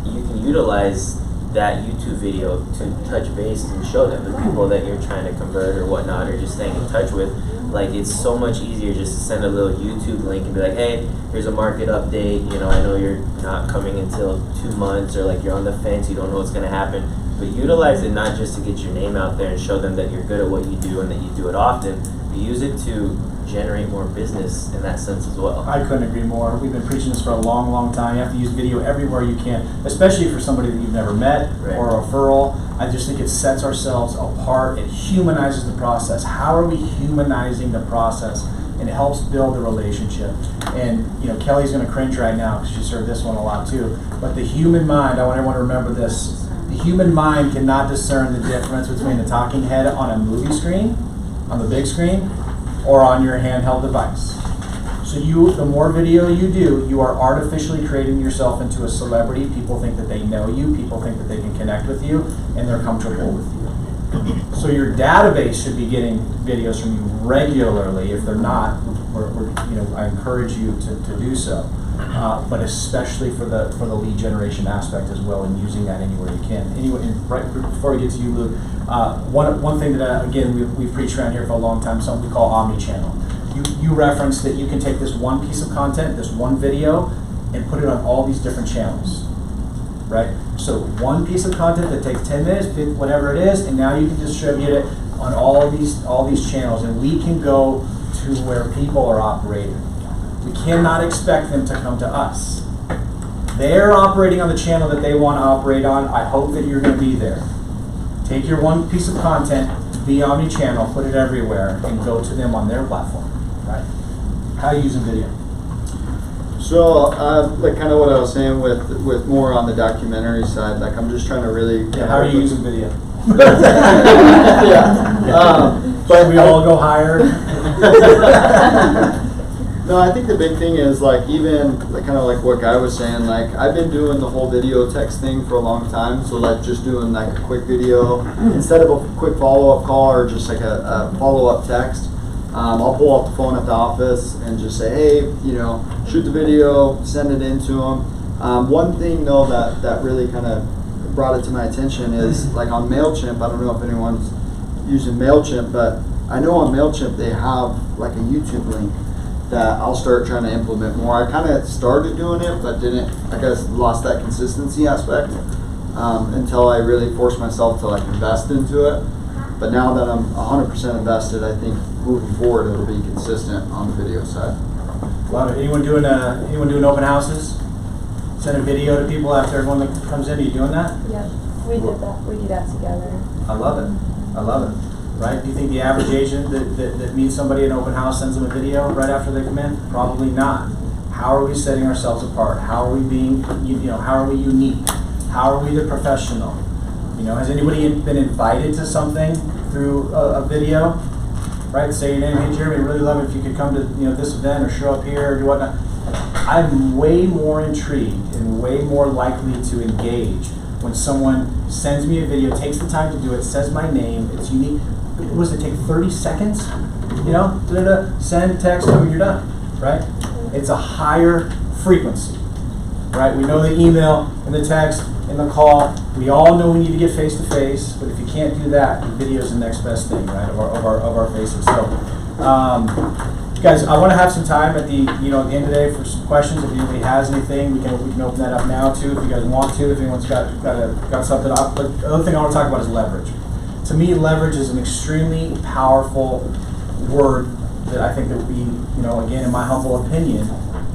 you can utilize that YouTube video to touch base and show them the people that you're trying to convert or whatnot, or just staying in touch with. It's so much easier just to send a little YouTube link and be like, hey, here's a market update. I know you're not coming until 2 months, or you're on the fence, you don't know what's going to happen. But utilize it not just to get your name out there and show them that you're good at what you do and that you do it often, but use it to generate more business in that sense as well.
I couldn't agree more. We've been preaching this for a long, long time. You have to use video everywhere you can, especially for somebody that you've never met or a referral. I just think it sets ourselves apart. It humanizes the process. How are we humanizing the process? And it helps build a relationship. And Kelly's going to cringe right now because she's heard this one a lot too. But the human mind, I want everyone to remember this. The human mind cannot discern the difference between the talking head on a movie screen, on the big screen, or on your handheld device. So the more video you do, you are artificially creating yourself into a celebrity. People think that they know you, people think that they can connect with you, and they're comfortable with you. So your database should be getting videos from you regularly. If they're not, I encourage you to do so. But especially for the lead generation aspect as well, and using that anywhere you can. Anyway, right before we get to you, Luke, one thing that again we've preached around here for a long time, something we call omni-channel. You referenced that you can take this one piece of content, this one video, and put it on all these different channels, right? So one piece of content that takes 10 minutes, whatever it is, and now you can distribute it on all these channels, and we can go to where people are operating. We cannot expect them to come to us. They're operating on the channel that they want to operate on. I hope that you're going to be there. Take your one piece of content, be omni-channel, put it everywhere, and go to them on their platform. Right? How are you using video?
So, kind of what I was saying with more on the documentary side, I'm just trying to really.
Yeah, how are you using video?
But
we all go higher.
No, I think the big thing is even kind of like what Guy was saying. I've been doing the whole video text thing for a long time. So just doing a quick video instead of a quick follow-up call or just a follow-up text. I'll pull out the phone at the office and just say, hey, shoot the video, send it in to them. One thing though that really kind of brought it to my attention is on MailChimp. I don't know if anyone's using MailChimp, but I know on MailChimp they have a YouTube link that I'll start trying to implement more. I kind of started doing it, but lost that consistency aspect until I really forced myself to invest into it. But now that I'm 100% invested, I think moving forward it'll be consistent on the video side.
Love it. Anyone doing open houses? Sending video to people after everyone that comes in. Are you doing that?
Yeah, we did that. We do that together.
I love it. Right? Do you think the average agent that meets somebody at an open house sends them a video right after they come in? Probably not. How are we setting ourselves apart? How are we being, how are we unique? How are we the professional? Has anybody been invited to something through a video? Right? Say your name, hey Jeremy, I'd really love it if you could come to this event or show up here or do whatnot. I'm way more intrigued and way more likely to engage when someone sends me a video, takes the time to do it, says my name, it's unique. What does it take, 30 seconds? Send, text, boom, you're done, right? It's a higher frequency, right? We know the email and the text and getting a call. We all know we need to get face to face, but if you can't do that, video is the next best thing, right? Of our faces. So, guys, I want to have some time at the at the end of the day for some questions. If anybody has anything, we can open that up now too. If you guys want to, if anyone's got something up. But the other thing I want to talk about is leverage. To me, leverage is an extremely powerful word that I think that we, again, in my humble opinion,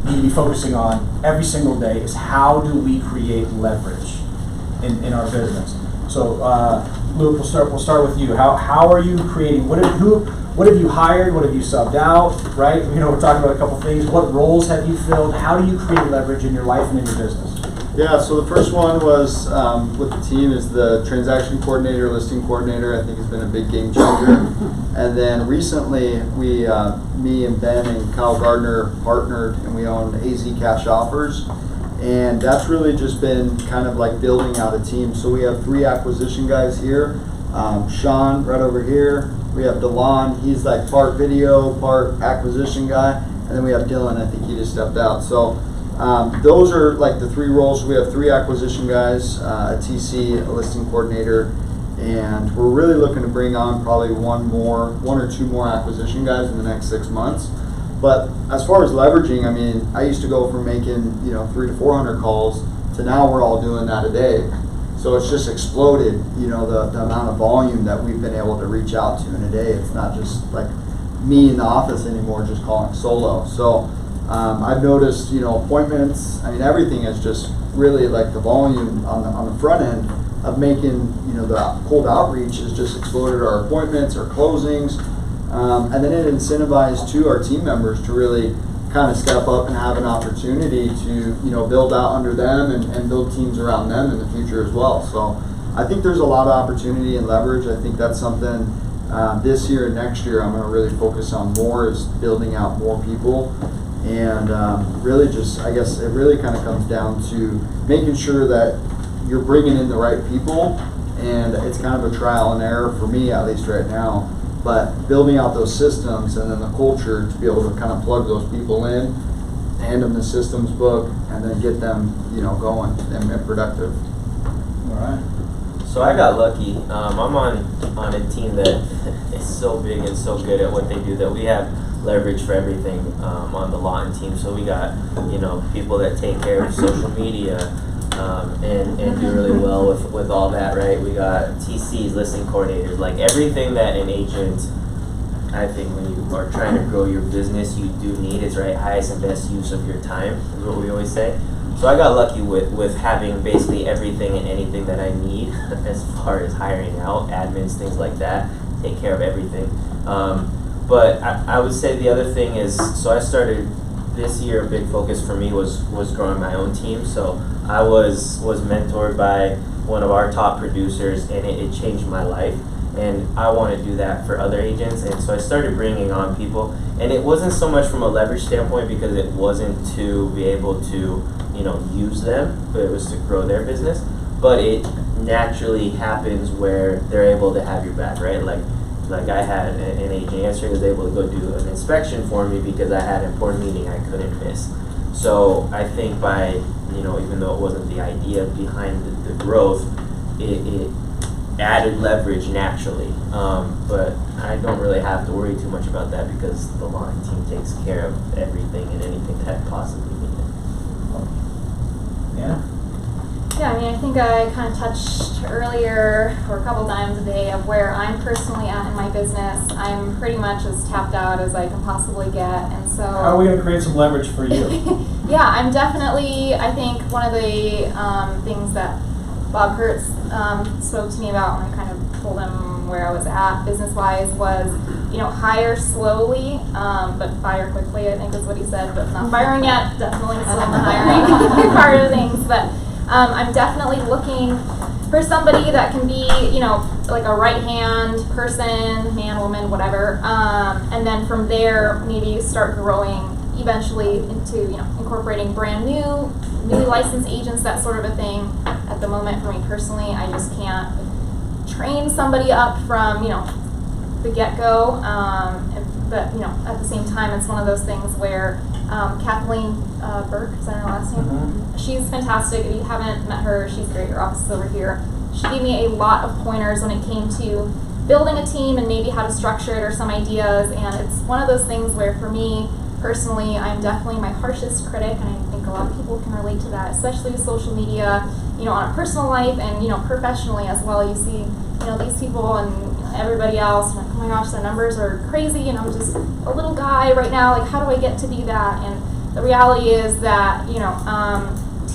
need to be focusing on every single day. Is how do we create leverage in our business? So, Luke, we'll start with you. How are you creating? What have you hired? What have you subbed out? Right? We're talking about a couple things. What roles have you filled? How do you create leverage in your life and in your business?
Yeah, so the first one was with the team is the transaction coordinator, listing coordinator. I think has been a big game changer. And then recently, me and Ben and Kyle Gardner partnered, and we own AZ Cash Offers. And that's really just been kind of like building out a team. So we have 3 acquisition guys here. Sean, right over here. We have DeLon, he's like part video, part acquisition guy. And then we have Dylan, I think he just stepped out. So those are like the 3 roles. We have 3 acquisition guys, a TC, a listing coordinator, and we're really looking to bring on probably one or two more acquisition guys in the next 6 months. But as far as leveraging, I mean, I used to go from making 300 to 400 calls to now we're all doing that a day. So it's just exploded, the amount of volume that we've been able to reach out to in a day. It's not just like me in the office anymore, just calling solo. So I've noticed, appointments. I mean, everything is just really like the volume on the front end of making, the cold outreach has just exploded our appointments, our closings, and then it incentivized to our team members to really kind of step up and have an opportunity to, build out under them and build teams around them in the future as well. So I think there's a lot of opportunity and leverage. I think that's something this year and next year I'm going to really focus on more, is building out more people. And really just, I guess it really kind of comes down to making sure that you're bringing in the right people, and it's kind of a trial and error for me, at least right now, but building out those systems and then the culture to be able to kind of plug those people in, hand them the systems book, and then get them, going and productive.
All right.
So I got lucky. I'm on a team that is so big and so good at what they do that we have leverage for everything on the Lawton team. So we got people that take care of social media and do really well with all that, right? We got TCs, listing coordinators, like everything that an agent, I think when you are trying to grow your business, you do need is right highest and best use of your time, is what we always say. So I got lucky with having basically everything and anything that I need as far as hiring out, admins, things like that, take care of everything. But I would say the other thing is, so I started this year, a big focus for me was growing my own team. So I was mentored by one of our top producers, and it changed my life. And I want to do that for other agents. And so I started bringing on people. And it wasn't so much from a leverage standpoint, because it wasn't to be able to, use them, but it was to grow their business. But it naturally happens where they're able to have your back, right? Like I had an agent yesterday who was able to go do an inspection for me because I had an important meeting I couldn't miss. So I think by, even though it wasn't the idea behind the growth, it added leverage naturally. But I don't really have to worry too much about that because the line team takes care of everything and anything that possibly needed.
Yeah.
Yeah, I think I kind of touched earlier, or a couple times a day, of where I'm personally at in my business. I'm pretty much as tapped out as I can possibly get, and so.
How are we going to create some leverage for you?
Yeah, I'm definitely, I think one of the things that Bob Kurtz spoke to me about when I kind of told him where I was at business-wise was, hire slowly, but fire quickly, I think is what he said, but not firing yet, definitely still in the hiring part of things, but I'm definitely looking for somebody that can be, like a right-hand person, man, woman, whatever, and then from there, maybe you start growing eventually into, incorporating brand newly licensed agents, that sort of a thing. At the moment, for me personally, I just can't train somebody up from, the get-go, but, at the same time, it's one of those things where Kathleen Burke, is that her last name?
Mhm.
She's fantastic. If you haven't met her, she's great. Her office is over here. She gave me a lot of pointers when it came to building a team and maybe how to structure it or some ideas. And it's one of those things where, for me personally, I'm definitely my harshest critic, and I think a lot of people can relate to that, especially with social media, on a personal life and, professionally as well. You see, these people and everybody else, like, oh my gosh, their numbers are crazy, and I'm just a little guy right now, like, how do I get to be that? And the reality is that,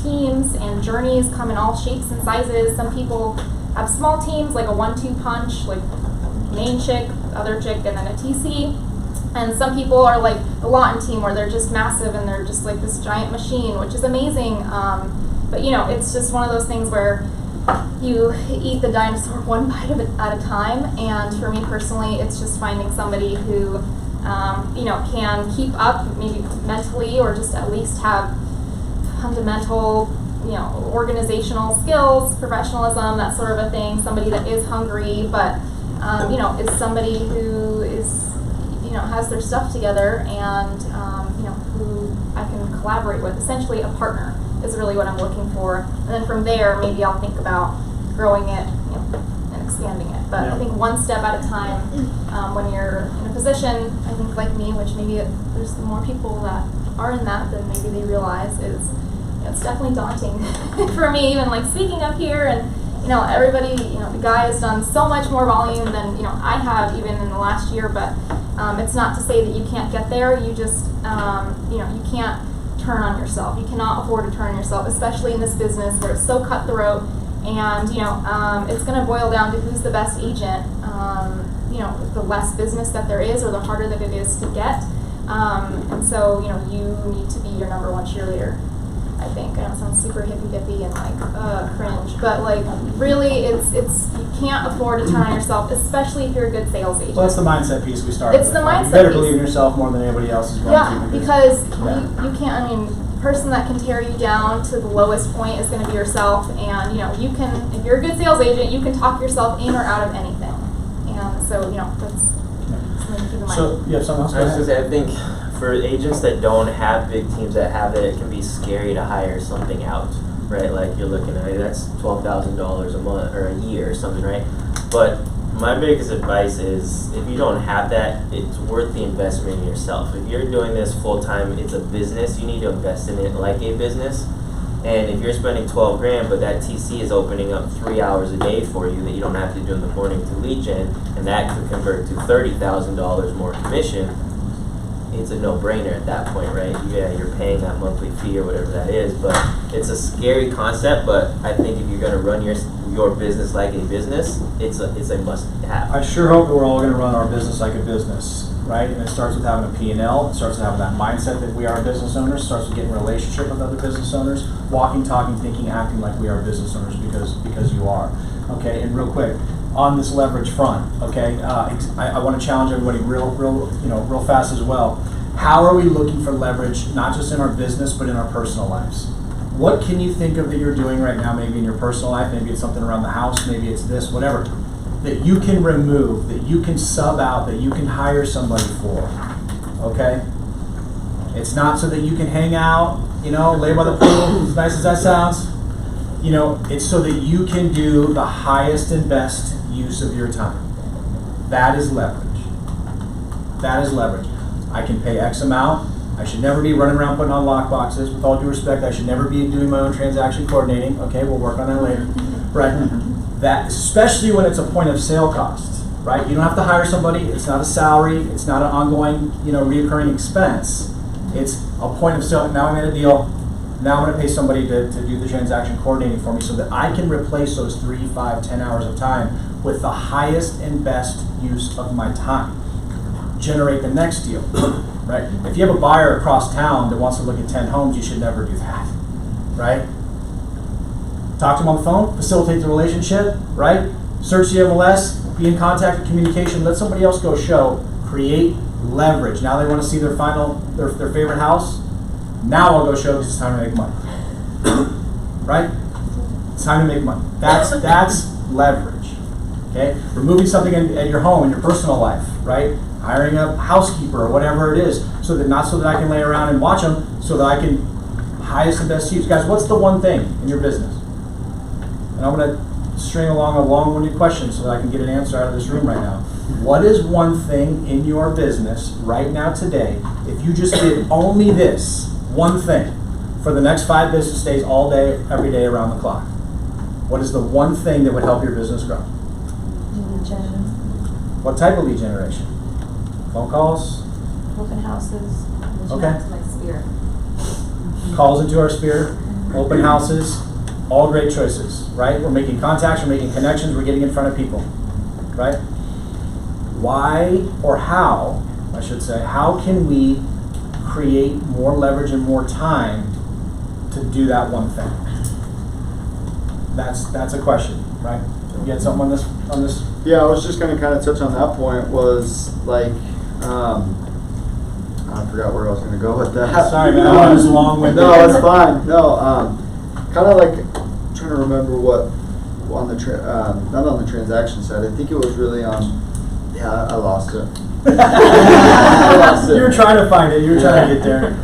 teams and journeys come in all shapes and sizes. Some people have small teams, like a 1-2 punch, like main chick, other chick, and then a TC. And some people are like the Lawton team, where they're just massive and they're just like this giant machine, which is amazing. But it's just one of those things where you eat the dinosaur one bite at a time. And for me personally, it's just finding somebody who, can keep up, maybe mentally, or just at least have fundamental, organizational skills, professionalism, that sort of a thing. Somebody that is hungry, but is somebody who is, has their stuff together, and who I can collaborate with. Essentially, a partner is really what I'm looking for. And then from there, maybe I'll think about growing it, and expanding it. But I think one step at a time. When you're in a position, I think like me, which maybe there's more people that are in that than maybe they realize, is it's definitely daunting for me. Even like speaking up here, and everybody, the guy has done so much more volume than I have even in the last year. But it's not to say that you can't get there. You just you can't turn on yourself. You cannot afford to turn on yourself, especially in this business where it's so cutthroat. And it's going to boil down to who's the best agent. The less business that there is, or the harder that it is to get. And so you need to be your number one cheerleader. I think. I know it sounds super hippy-dippy and like cringe, but like really, it's you can't afford to turn on yourself, especially if you're a good sales agent.
Well, that's the mindset piece we started
It's
with.
the mindset
You better
piece.
believe in yourself more than anybody else is going
Yeah,
to.
because you can't. I mean, the person that can tear you down to the lowest point is going to be yourself, and you can. If you're a good sales agent, you can talk yourself in or out of anything, and so that's something to keep in mind.
So you have something else?
I was gonna say, I think for agents that don't have big teams that have it, it can be scary to hire something out, right? Like you're looking at, that's $12,000 a month or a year or something, right? But my biggest advice is, if you don't have that, it's worth the investment in yourself. If you're doing this full time, it's a business, you need to invest in it like a business. And if you're spending 12 grand, but that TC is opening up 3 hours a day for you that you don't have to do in the morning to lead gen, and that could convert to $30,000 more commission, it's a no-brainer at that point, right? Yeah, you're paying that monthly fee or whatever that is, but it's a scary concept. But I think if you're going to run your business like a business, it's a must-have.
I sure hope that we're all going to run our business like a business, right? And it starts with having a P&L. It starts with having that mindset that we are business owners. It starts with getting a relationship with other business owners, walking, talking, thinking, acting like we are business owners because you are. Okay, and real quick, on this leverage front, okay, I want to challenge everybody real fast as well. How are we looking for leverage, not just in our business, but in our personal lives? What can you think of that you're doing right now, maybe in your personal life, maybe it's something around the house, maybe it's this, whatever, that you can remove, that you can sub out, that you can hire somebody for, okay? It's not so that you can hang out, lay by the pool, as nice as that sounds. It's so that you can do the highest and best use of your time. That is leverage. That is leverage. I can pay X amount. I should never be running around putting on lock boxes. With all due respect, I should never be doing my own transaction coordinating. Okay, we'll work on that later. Right? That, especially when it's a point of sale cost, right? You don't have to hire somebody. It's not a salary. It's not an ongoing, reoccurring expense. It's a point of sale. Now I made a deal. Now I'm going to pay somebody to do the transaction coordinating for me so that I can replace those 3, 5, 10 hours of time with the highest and best use of my time. Generate the next deal, right? If you have a buyer across town that wants to look at 10 homes, you should never do that, right? Talk to them on the phone, facilitate the relationship, right? Search the MLS, be in contact and communication, let somebody else go show, create leverage. Now they want to see their favorite house. Now I'll go show because it's time to make money, right? It's time to make money. That's leverage, okay? Removing something at your home, in your personal life, right? Hiring a housekeeper or whatever it is, so that I can lay around and watch them, so that I can highest and best use. Guys, what's the one thing in your business? And I'm going to string along a long-winded question so that I can get an answer out of this room right now. What is one thing in your business right now today, if you just did only this one thing for the next 5 business days, all day, every day, around the clock? What is the one thing that would help your business grow?
Lead gen,
What type of lead generation? Phone calls?
open houses.
Okay.
My spirit.
Calls into our sphere, open houses, all great choices, right? We're making contacts, we're making connections, we're getting in front of people, right? Why, or how, I should say, how can we create more leverage and more time to do that one thing? That's a question, right? You had something on this?
Yeah, I was just gonna kind of touch on that point. Was like, I forgot where I was gonna go with that.
Sorry, man, I was long-winded.
No, it's fine. No, kind of like trying to remember what on the not on the transaction side. I think it was really on. Yeah, I lost it. I lost it.
You were trying to find it. You were trying to get there.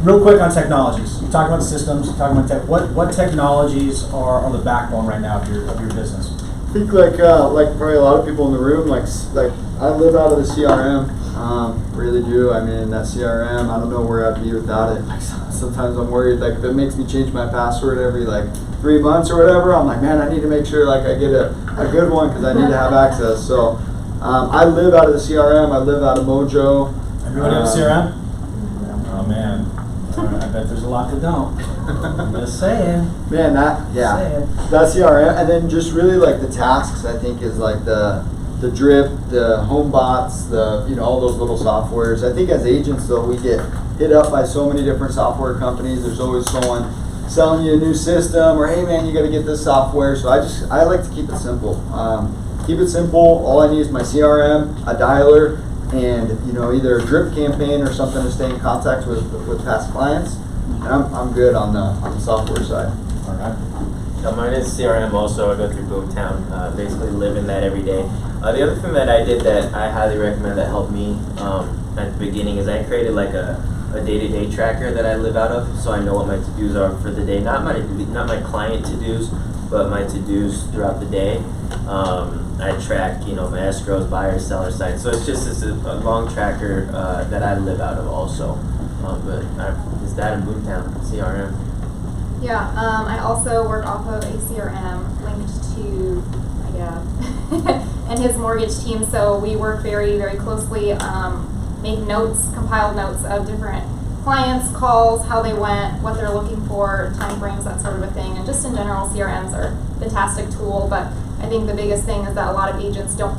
Real quick on technologies. You talk about systems. You talk about tech. What technologies are on the backbone right now of your business?
I think like probably a lot of people in the room, like I live out of the CRM, really do. I mean, that CRM, I don't know where I'd be without it. Like sometimes I'm worried, like if it makes me change my password every like 3 months or whatever, I'm like, man, I need to make sure like I get a good one because I need to have access. So I live out of the CRM. I live out of Mojo.
Everybody have a CRM? Oh man, I bet there's a lot that don't. I'm just saying.
Man, that CRM, and then just really like the tasks. I think is like the drip, the home bots, all those little softwares. I think as agents though, we get hit up by so many different software companies. There's always someone selling you a new system, or hey man, you got to get this software. So I like to keep it simple. Keep it simple. All I need is my CRM, a dialer, and either a drip campaign or something to stay in contact with past clients. And I'm good on the software side.
All right.
So mine is CRM also. I go through Boomtown, basically live in that every day. The other thing that I did that I highly recommend that helped me at the beginning is I created like a day-to-day tracker that I live out of, so I know what my to-dos are for the day. Not my client to-dos, but my to-dos throughout the day. I track, my escrows, buyers, seller side. So it's just a long tracker that I live out of also. But is that in Boomtown CRM?
Yeah, I also work off of a CRM linked to my dad and his mortgage team. So we work very, very closely, make notes, compiled notes of different clients, calls, how they went, what they're looking for, time frames, that sort of a thing. And just in general, CRMs are a fantastic tool, but I think the biggest thing is that a lot of agents don't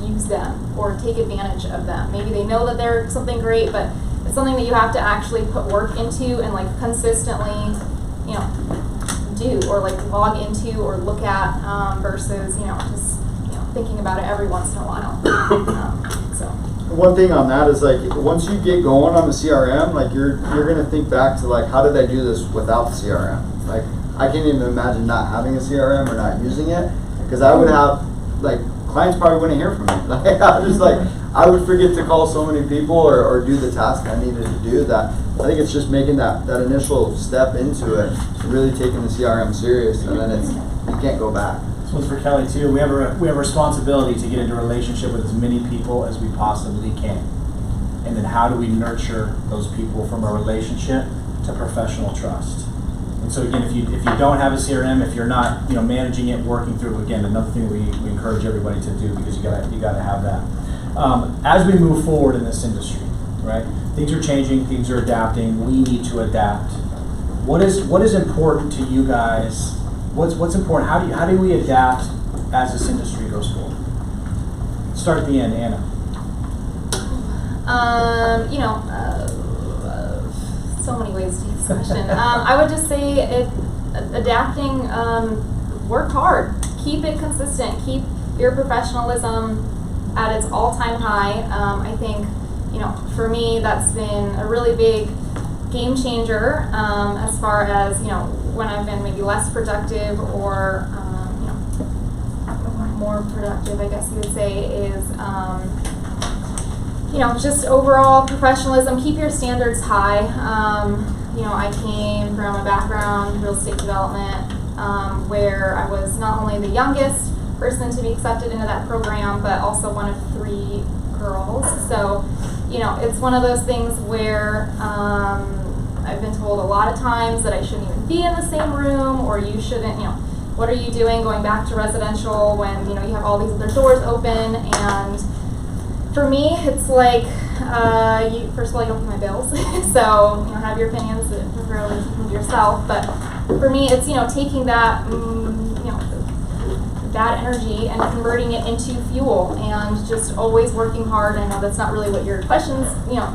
use them or take advantage of them. Maybe they know that they're something great, but it's something that you have to actually put work into and like consistently, do or like log into or look at versus just thinking about it every once in a while. So
one thing on that is like once you get going on the CRM, like you're gonna think back to like how did I do this without the CRM? Like I can't even imagine not having a CRM or not using it, because I would have like clients probably wouldn't hear from me. Like I would forget to call so many people or do the task I needed to do. That I think it's just making that initial step into it, really taking the CRM serious, and then you can't go back.
This one's for Kelly too. We have a responsibility to get into a relationship with as many people as we possibly can, and then how do we nurture those people from a relationship to professional trust? And so again, if you don't have a CRM, if you're not managing it, working through, again, another thing we encourage everybody to do, because you gotta have that. As we move forward in this industry, right? Things are changing, things are adapting. We need to adapt. What is important to you guys? What's important? How do we adapt as this industry goes forward? Start at the end, Anna.
So many ways to use this question. I would just say adapting, work hard, keep it consistent, keep your professionalism at its all-time high. I think, for me, that's been a really big game changer as far as, when I've been maybe less productive or, more productive, I guess you would say, is just overall professionalism, keep your standards high. I came from a background in real estate development where I was not only the youngest person to be accepted into that program, but also one of 3 girls. So, it's one of those things where I've been told a lot of times that I shouldn't even be in the same room, or you shouldn't, what are you doing going back to residential when, you have all these other doors open? And for me, it's like, first of all, you don't pay my bills, so, have your opinions, preferably keep them to yourself. But for me, it's, taking that, that energy and converting it into fuel and just always working hard. I know that's not really what your question's,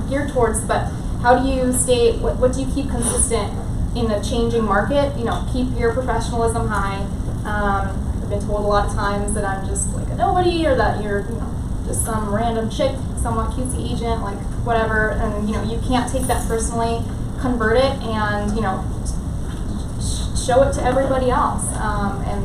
geared towards, but how do you stay, what do you keep consistent in a changing market? Keep your professionalism high. I've been told a lot of times that I'm just like a nobody, or that you're, just some random chick, somewhat cutesy agent, like whatever, and you can't take that personally, convert it, and show it to everybody else, and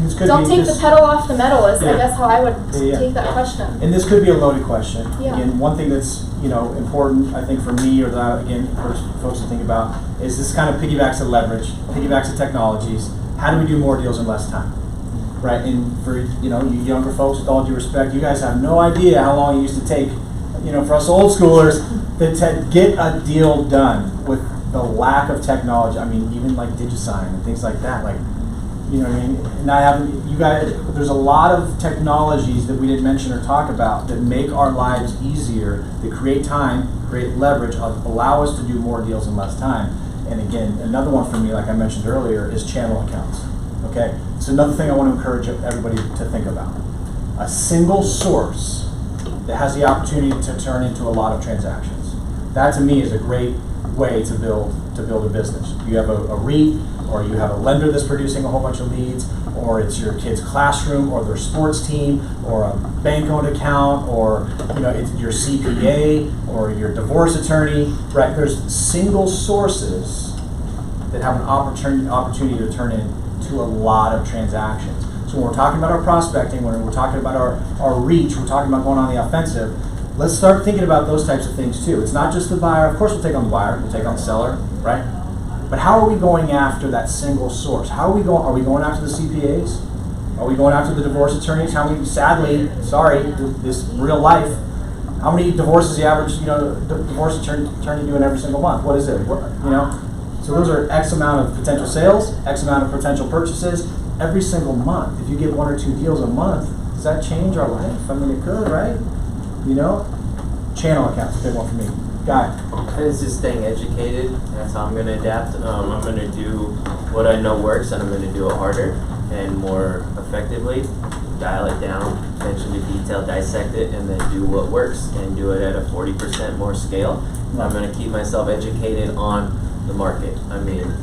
just don't take the pedal off the metal is, I guess, how I would take that question.
And this could be a loaded question.
Yeah.
Again, one thing that's important, I think, for me, or that again for folks to think about, is this kind of piggybacks to leverage, piggybacks to technologies. How do we do more deals in less time? Right, and for you younger folks, with all due respect, you guys have no idea how long it used to take, for us old schoolers, to get a deal done with the lack of technology. I mean, even like DigiSign and things like that. Like, what I mean? And I haven't. You guys, there's a lot of technologies that we didn't mention or talk about that make our lives easier, that create time, create leverage, allow us to do more deals in less time. And again, another one for me, like I mentioned earlier, is channel accounts. Okay, it's another thing I want to encourage everybody to think about. A single source that has the opportunity to turn into a lot of transactions. That to me is a great way to build a business. You have a REIT, or you have a lender that's producing a whole bunch of leads, or it's your kid's classroom, or their sports team, or a bank-owned account, or it's your CPA, or your divorce attorney. Right? There's single sources that have an opportunity to turn into a lot of transactions. So when we're talking about our prospecting, when we're talking about our reach, we're talking about going on the offensive, let's start thinking about those types of things too. It's not just the buyer. Of course we'll take on the buyer, we'll take on the seller, right? But how are we going after that single source? Are we going after the CPAs? Are we going after the divorce attorneys? This real life, how many divorces the average, divorce attorney doing every single month? What is it? So those are X amount of potential sales, X amount of potential purchases every single month. If you get 1 or 2 deals a month, does that change our life? I mean, it could, right? Channel accounts, a big one for me. Guy.
It's just staying educated. That's how I'm going to adapt. I'm going to do what I know works, and I'm going to do it harder and more effectively. Dial it down, attention to detail, dissect it, and then do what works and do it at a 40% more scale. I'm going to keep myself educated on the market. I mean,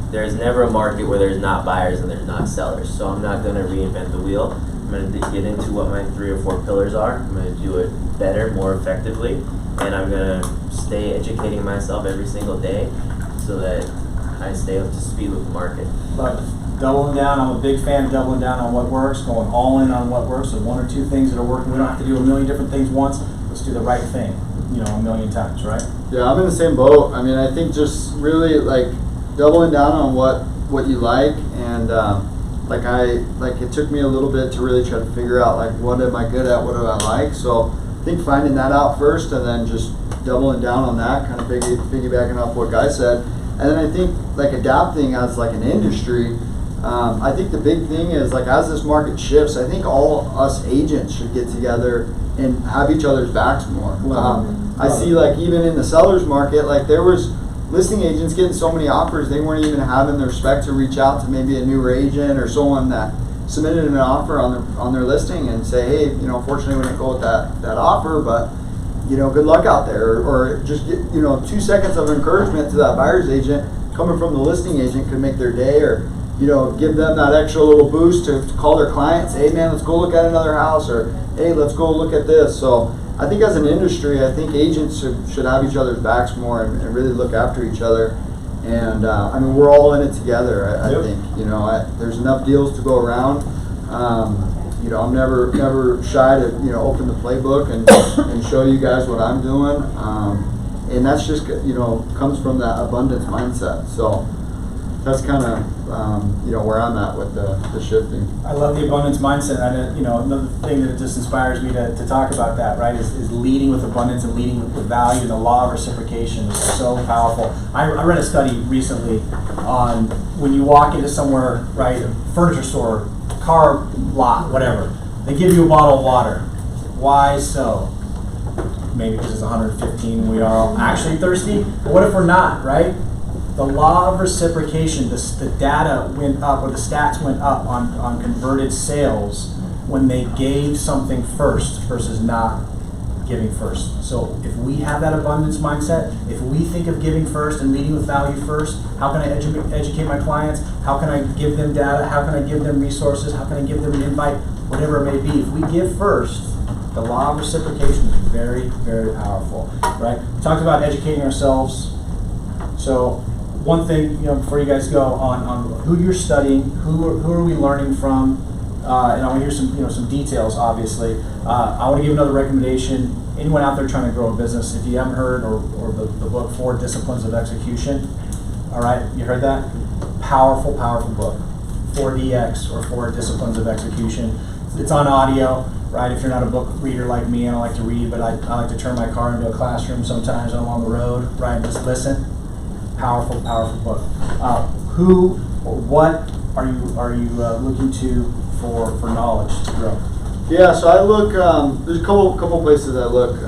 there's never a market where there's not buyers and there's not sellers. So I'm not going to reinvent the wheel. I'm going to get into what my 3 or 4 pillars are. I'm going to do it better, more effectively, and I'm going to stay educating myself every single day so that I stay up to speed with the market.
But doubling down, I'm a big fan of doubling down on what works, going all in on what works. So 1 or 2 things that are working. We don't have to do a million different things once. Let's do the right thing, a million times, right?
Yeah, I'm in the same boat. I mean, I think just really like doubling down on what you like, and it took me a little bit to really try to figure out like what am I good at, what do I like. So I think finding that out first, and then just doubling down on that, kind of piggybacking off what Guy said. And then I think like adapting as like an industry. I think the big thing is like as this market shifts, I think all us agents should get together and have each other's backs more. I see like even in the seller's market, like there was listing agents getting so many offers, they weren't even having the respect to reach out to maybe a newer agent or someone that submitted an offer on their listing and say, hey, unfortunately we didn't go with that offer, but good luck out there, or just get 2 seconds of encouragement to that buyer's agent coming from the listing agent could make their day, or give them that extra little boost to call their clients, hey man, let's go look at another house, or hey, let's go look at this. So I think as an industry, I think agents should have each other's backs more and really look after each other. And I mean, we're all in it together. I think there's enough deals to go around. you know, I'm never shy to, you know, open the playbook and show you guys what I'm doing. And that's just, you know, comes from that abundance mindset. So that's kind of, you know, where I'm at with the shifting.
I love the abundance mindset. And, you know, another thing that just inspires me to talk about that, right, is leading with abundance and leading with value. The law of reciprocation is so powerful. I read a study recently on when you walk into somewhere, right, a furniture store, car lot, whatever, they give you a bottle of water. Why so? Maybe because it's 115 and we are all actually thirsty. But what if we're not, right? The law of reciprocation, the data went up, or the stats went up on converted sales when they gave something first versus not giving first. So if we have that abundance mindset, if we think of giving first and leading with value first, how can I educate my clients? How can I give them data? How can I give them resources? How can I give them an invite? Whatever it may be. If we give first, the law of reciprocation is very, very powerful, right? We talked about educating ourselves. So one thing, you know, before you guys go on who you're studying, who are we learning from, and I want to hear some details. Obviously, I want to give another recommendation. Anyone out there trying to grow a business, if you haven't heard or the book 4 Disciplines of Execution, all right, you heard that? Powerful book, 4DX or 4 Disciplines of Execution. It's on audio, right? If you're not a book reader like me, I don't like to read, but I like to turn my car into a classroom sometimes when I'm on the road, right? And just listen. Powerful book. Who or what are you looking to for knowledge to grow?
Yeah, so I look. There's a couple places I look.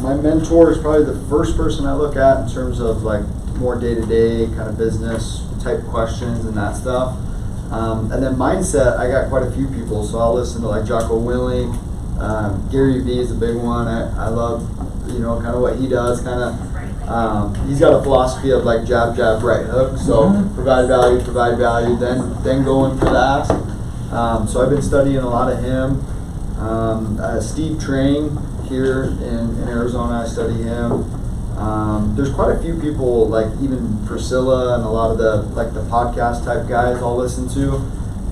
My mentor is probably the first person I look at in terms of like more day-to-day kind of business type questions and that stuff. And then mindset, I got quite a few people, so I'll listen to like Jocko Willink. Gary Vee is a big one. I love, you know, kind of what he does. Kind of, he's got a philosophy of like jab, jab, right hook. So provide value, then go in for that. So I've been studying a lot of him. Steve Train here in Arizona, I study him. There's quite a few people, like even Priscilla and a lot of the podcast type guys I'll listen to.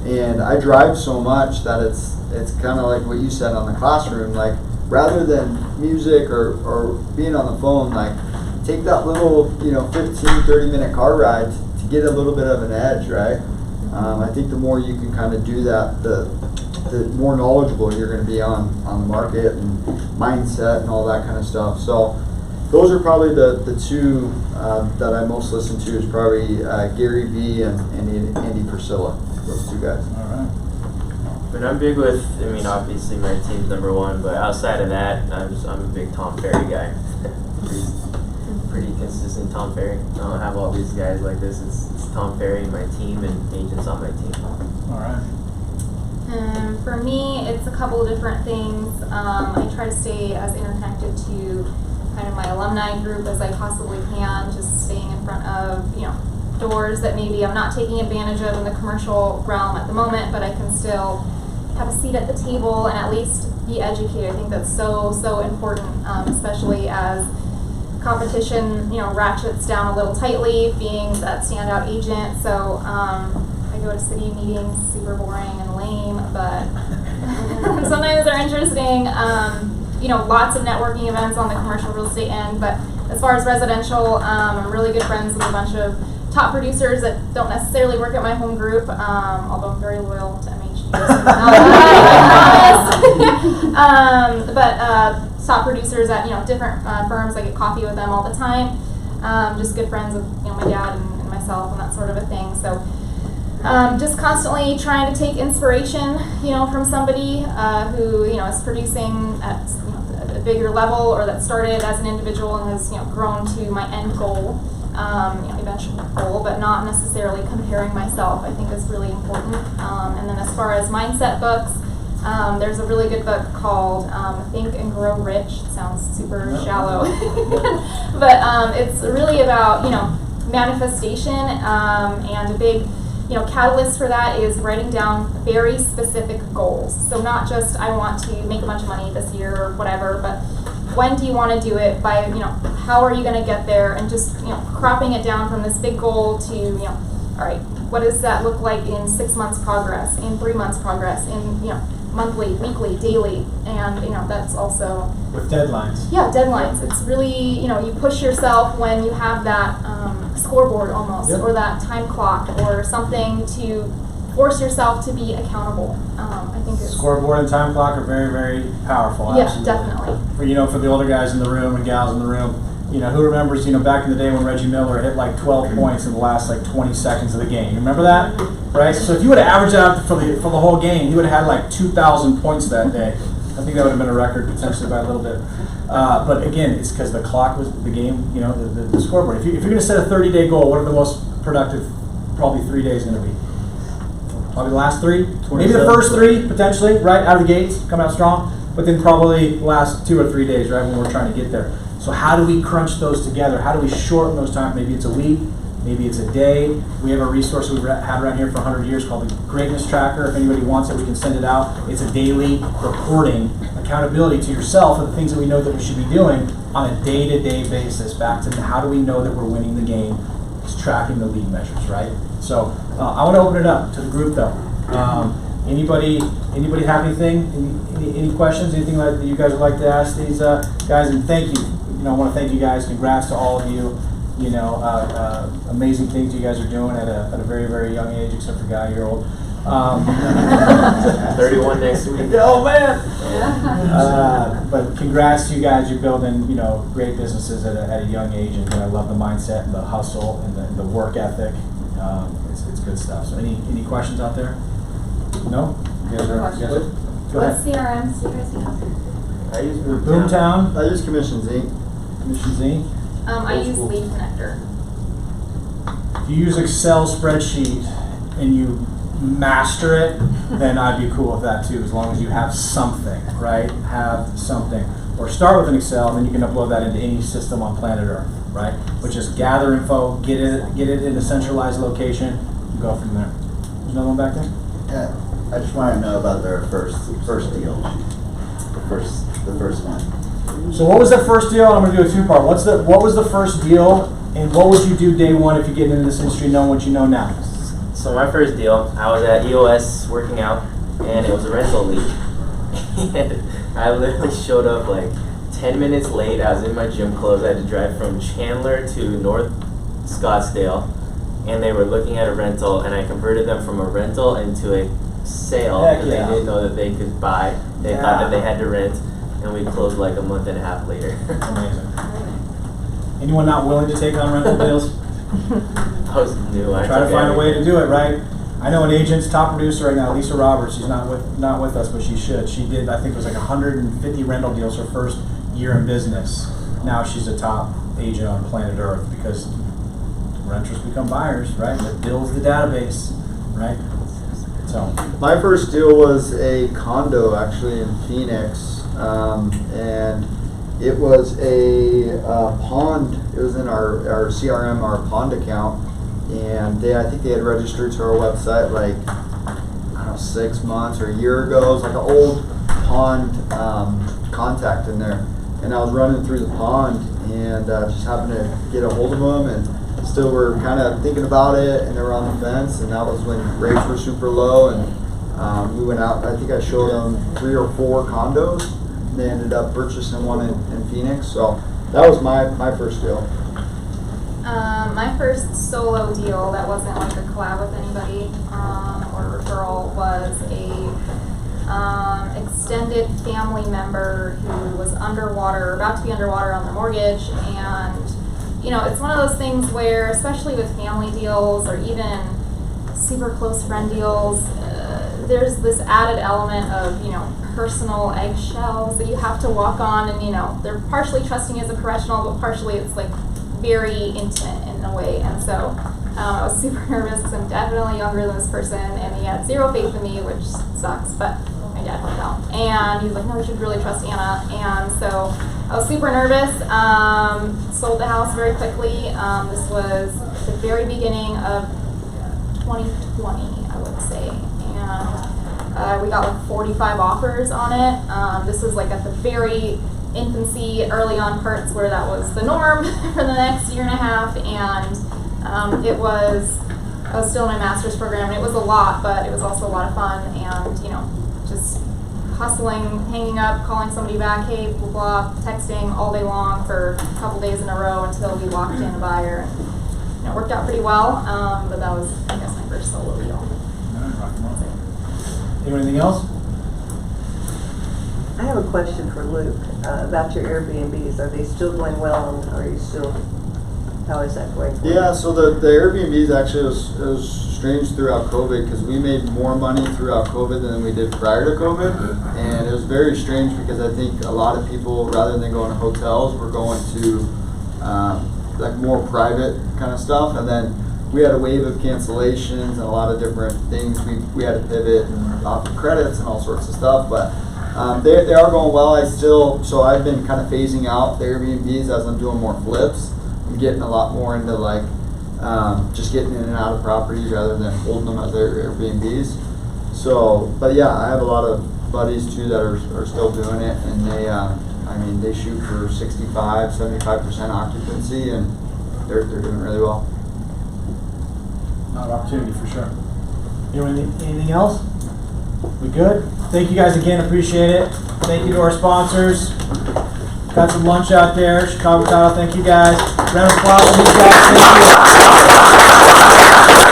And I drive so much that it's kind of like what you said on the classroom, like rather than music or being on the phone, like take that little, 15, 30 minute car ride to get a little bit of an edge, right? I think the more you can kind of do that, the more knowledgeable you're going to be on the market and mindset and all that kind of stuff. So those are probably the two that I most listen to is probably Gary Vee and Andy Priscilla, those two guys.
All right.
But I'm big with, obviously my team's number one, but outside of that, I'm a big Tom Ferry guy. Pretty consistent Tom Ferry. I don't have all these guys like this. It's Tom Ferry, my team, and agents on my team.
All right.
For me, it's a couple of different things. I try to stay as interconnected to kind of my alumni group as I possibly can, just staying in front of, doors that maybe I'm not taking advantage of in the commercial realm at the moment, but I can still have a seat at the table and at least be educated. I think that's so important, especially as competition, ratchets down a little tightly, being that standout agent. So I go to city meetings, super boring and lame, but sometimes they're interesting. Lots of networking events on the commercial real estate end, but as far as residential, I'm really good friends with a bunch of top producers that don't necessarily work at my home group, although I'm very loyal to MHG. But top producers at different firms. I get coffee with them all the time. Just good friends with my dad and myself and that sort of a thing. So just constantly trying to take inspiration from somebody who is producing at a bigger level or that started as an individual and has grown to my end goal. Eventual goal, but not necessarily comparing myself, I think is really important. And then as far as mindset books, there's a really good book called Think and Grow Rich. It sounds super shallow, but it's really about manifestation, and a big catalyst for that is writing down very specific goals. So not just I want to make a bunch of money this year or whatever, but when do you want to do it? By how are you going to get there? And just cropping it down from this big goal to all right, what does that look like in 6 months progress, in 3 months progress, in monthly, weekly, daily, and that's also
With deadlines.
yeah, deadlines. It's really you push yourself when you have that scoreboard almost,
Yep.
or that time clock, or something to force yourself to be accountable. I think it's
Scoreboard and time clock are very, very powerful.
yeah,
Absolutely.
definitely.
For for the older guys in the room and gals in the room, who remembers back in the day when Reggie Miller hit like 12 points in the last like 20 seconds of the game. You remember that, right? So if you would have averaged out for the whole game, you would have had like 2,000 points that day. I think that would have been a record potentially by a little bit. But again, it's because the clock was the game. The scoreboard. If you're going to set a 30-day goal, what are the most productive probably 3 days going to be? Probably the last 3, maybe the first 3 potentially, right out of the gates, come out strong. But then probably the last 2 or 3 days, right when we're trying to get there. So how do we crunch those together? How do we shorten those times? Maybe it's a week, maybe it's a day. We have a resource we've had around here for 100 years called the Greatness Tracker. If anybody wants it, we can send it out. It's a daily reporting, accountability to yourself of the things that we know that we should be doing on a day-to-day basis. Back to how do we know that we're winning the game? It's tracking the lead measures, right? So I want to open it up to the group though. Anybody have anything? Any questions? Anything that you guys would like to ask these guys? And thank you. I want to thank you guys. Congrats to all of you. Amazing things you guys are doing at a very, very young age, except for Guy, you're old.
31 next week.
Oh man! But congrats to you guys. You're building, great businesses at a young age, and I love the mindset and the hustle and the work ethic. It's good stuff. So any questions out there? No? You guys are good? Go
What
ahead.
CRMs do you guys use?
I use
Boomtown,
I use Commission Z.
Mission Z.
I use Lead Connector.
If you use Excel spreadsheet and you master it, then I'd be cool with that too, as long as you have something, right? Have something. Or start with an Excel, and then you can upload that into any system on planet Earth, right? But just gather info, get it in a centralized location, and go from there. There's another one back there?
Yeah, I just want to know about their first deal. The first one.
So what was the first deal? I'm going to do a two-part. What was the first deal, and what would you do day one if you get into this industry knowing what you know now?
So my first deal, I was at EOS working out, and it was a rental league. And I literally showed up like 10 minutes late. I was in my gym clothes. I had to drive from Chandler to North Scottsdale, and they were looking at a rental, and I converted them from a rental into a sale
Heck
because
yeah.
they didn't know that they could buy. They thought that they had to rent, and we closed like a month and a half later.
Amazing. Anyone not willing to take on rental deals?
I was new. I
Try to
took
find a way to
everything.
do it, right? I know an agent's top producer right now, Lisa Roberts. She's not with us, but she should. She did, I think it was like 150 rental deals her first year in business. Now she's a top agent on planet Earth because renters become buyers, right? That builds the database, right? So
My first deal was a condo actually in Phoenix, and it was a pond. It was in our CRM, our pond account, and I think they had registered to our website like 6 months or a year ago. It was like an old pond contact in there, and I was running through the pond and just happened to get a hold of them, and still were kind of thinking about it, and they were on the fence, and that was when rates were super low, and we went out. I think I showed them 3 or 4 condos, and they ended up purchasing one in Phoenix. So that was my first deal.
My first solo deal that wasn't like a collab with anybody or referral was a extended family member who was underwater, about to be underwater on their mortgage, and it's one of those things where, especially with family deals or even super close friend deals, there's this added element of personal eggshells that you have to walk on, and they're partially trusting you as a professional, but partially it's like very intimate in a way. And so I was super nervous because I'm definitely younger than this person, and he had zero faith in me, which sucks, but my dad found out. And he was like, no, you should really trust Anna. And so I was super nervous, sold the house very quickly. This was the very beginning of 2020, I would say. And we got like 45 offers on it. This was like at the very infancy, early on parts where that was the norm for the next year and a half, and it was I was still in my master's program, and it was a lot, but it was also a lot of fun, and, you know, just hustling, hanging up, calling somebody back, hey, blah, blah, texting all day long for a couple days in a row until we locked in a buyer. And, you know, it worked out pretty well, but that was, I guess, my first solo deal.
Anything else?
I have a question for Luke about your Airbnbs. Are they still going well, and are you still, how is that going for you?
Yeah, so the Airbnbs actually was strange throughout COVID because we made more money throughout COVID than we did prior to COVID. And it was very strange because I think a lot of people, rather than going to hotels, were going to like more private kind of stuff. And then we had a wave of cancellations and a lot of different things. We had to pivot and offer credits and all sorts of stuff. But they are going well. So I've been kind of phasing out the Airbnbs as I'm doing more flips. I'm getting a lot more into like just getting in and out of properties rather than holding them as their Airbnbs. So, but yeah, I have a lot of buddies too that are still doing it, and they shoot for 65, 75% occupancy, and they're doing really well.
Not an opportunity for sure. Anything else? We good? Thank you guys again, appreciate it. Thank you to our sponsors. Got some lunch out there, Chicago Tile, thank you guys. Round of applause for these guys, thank you.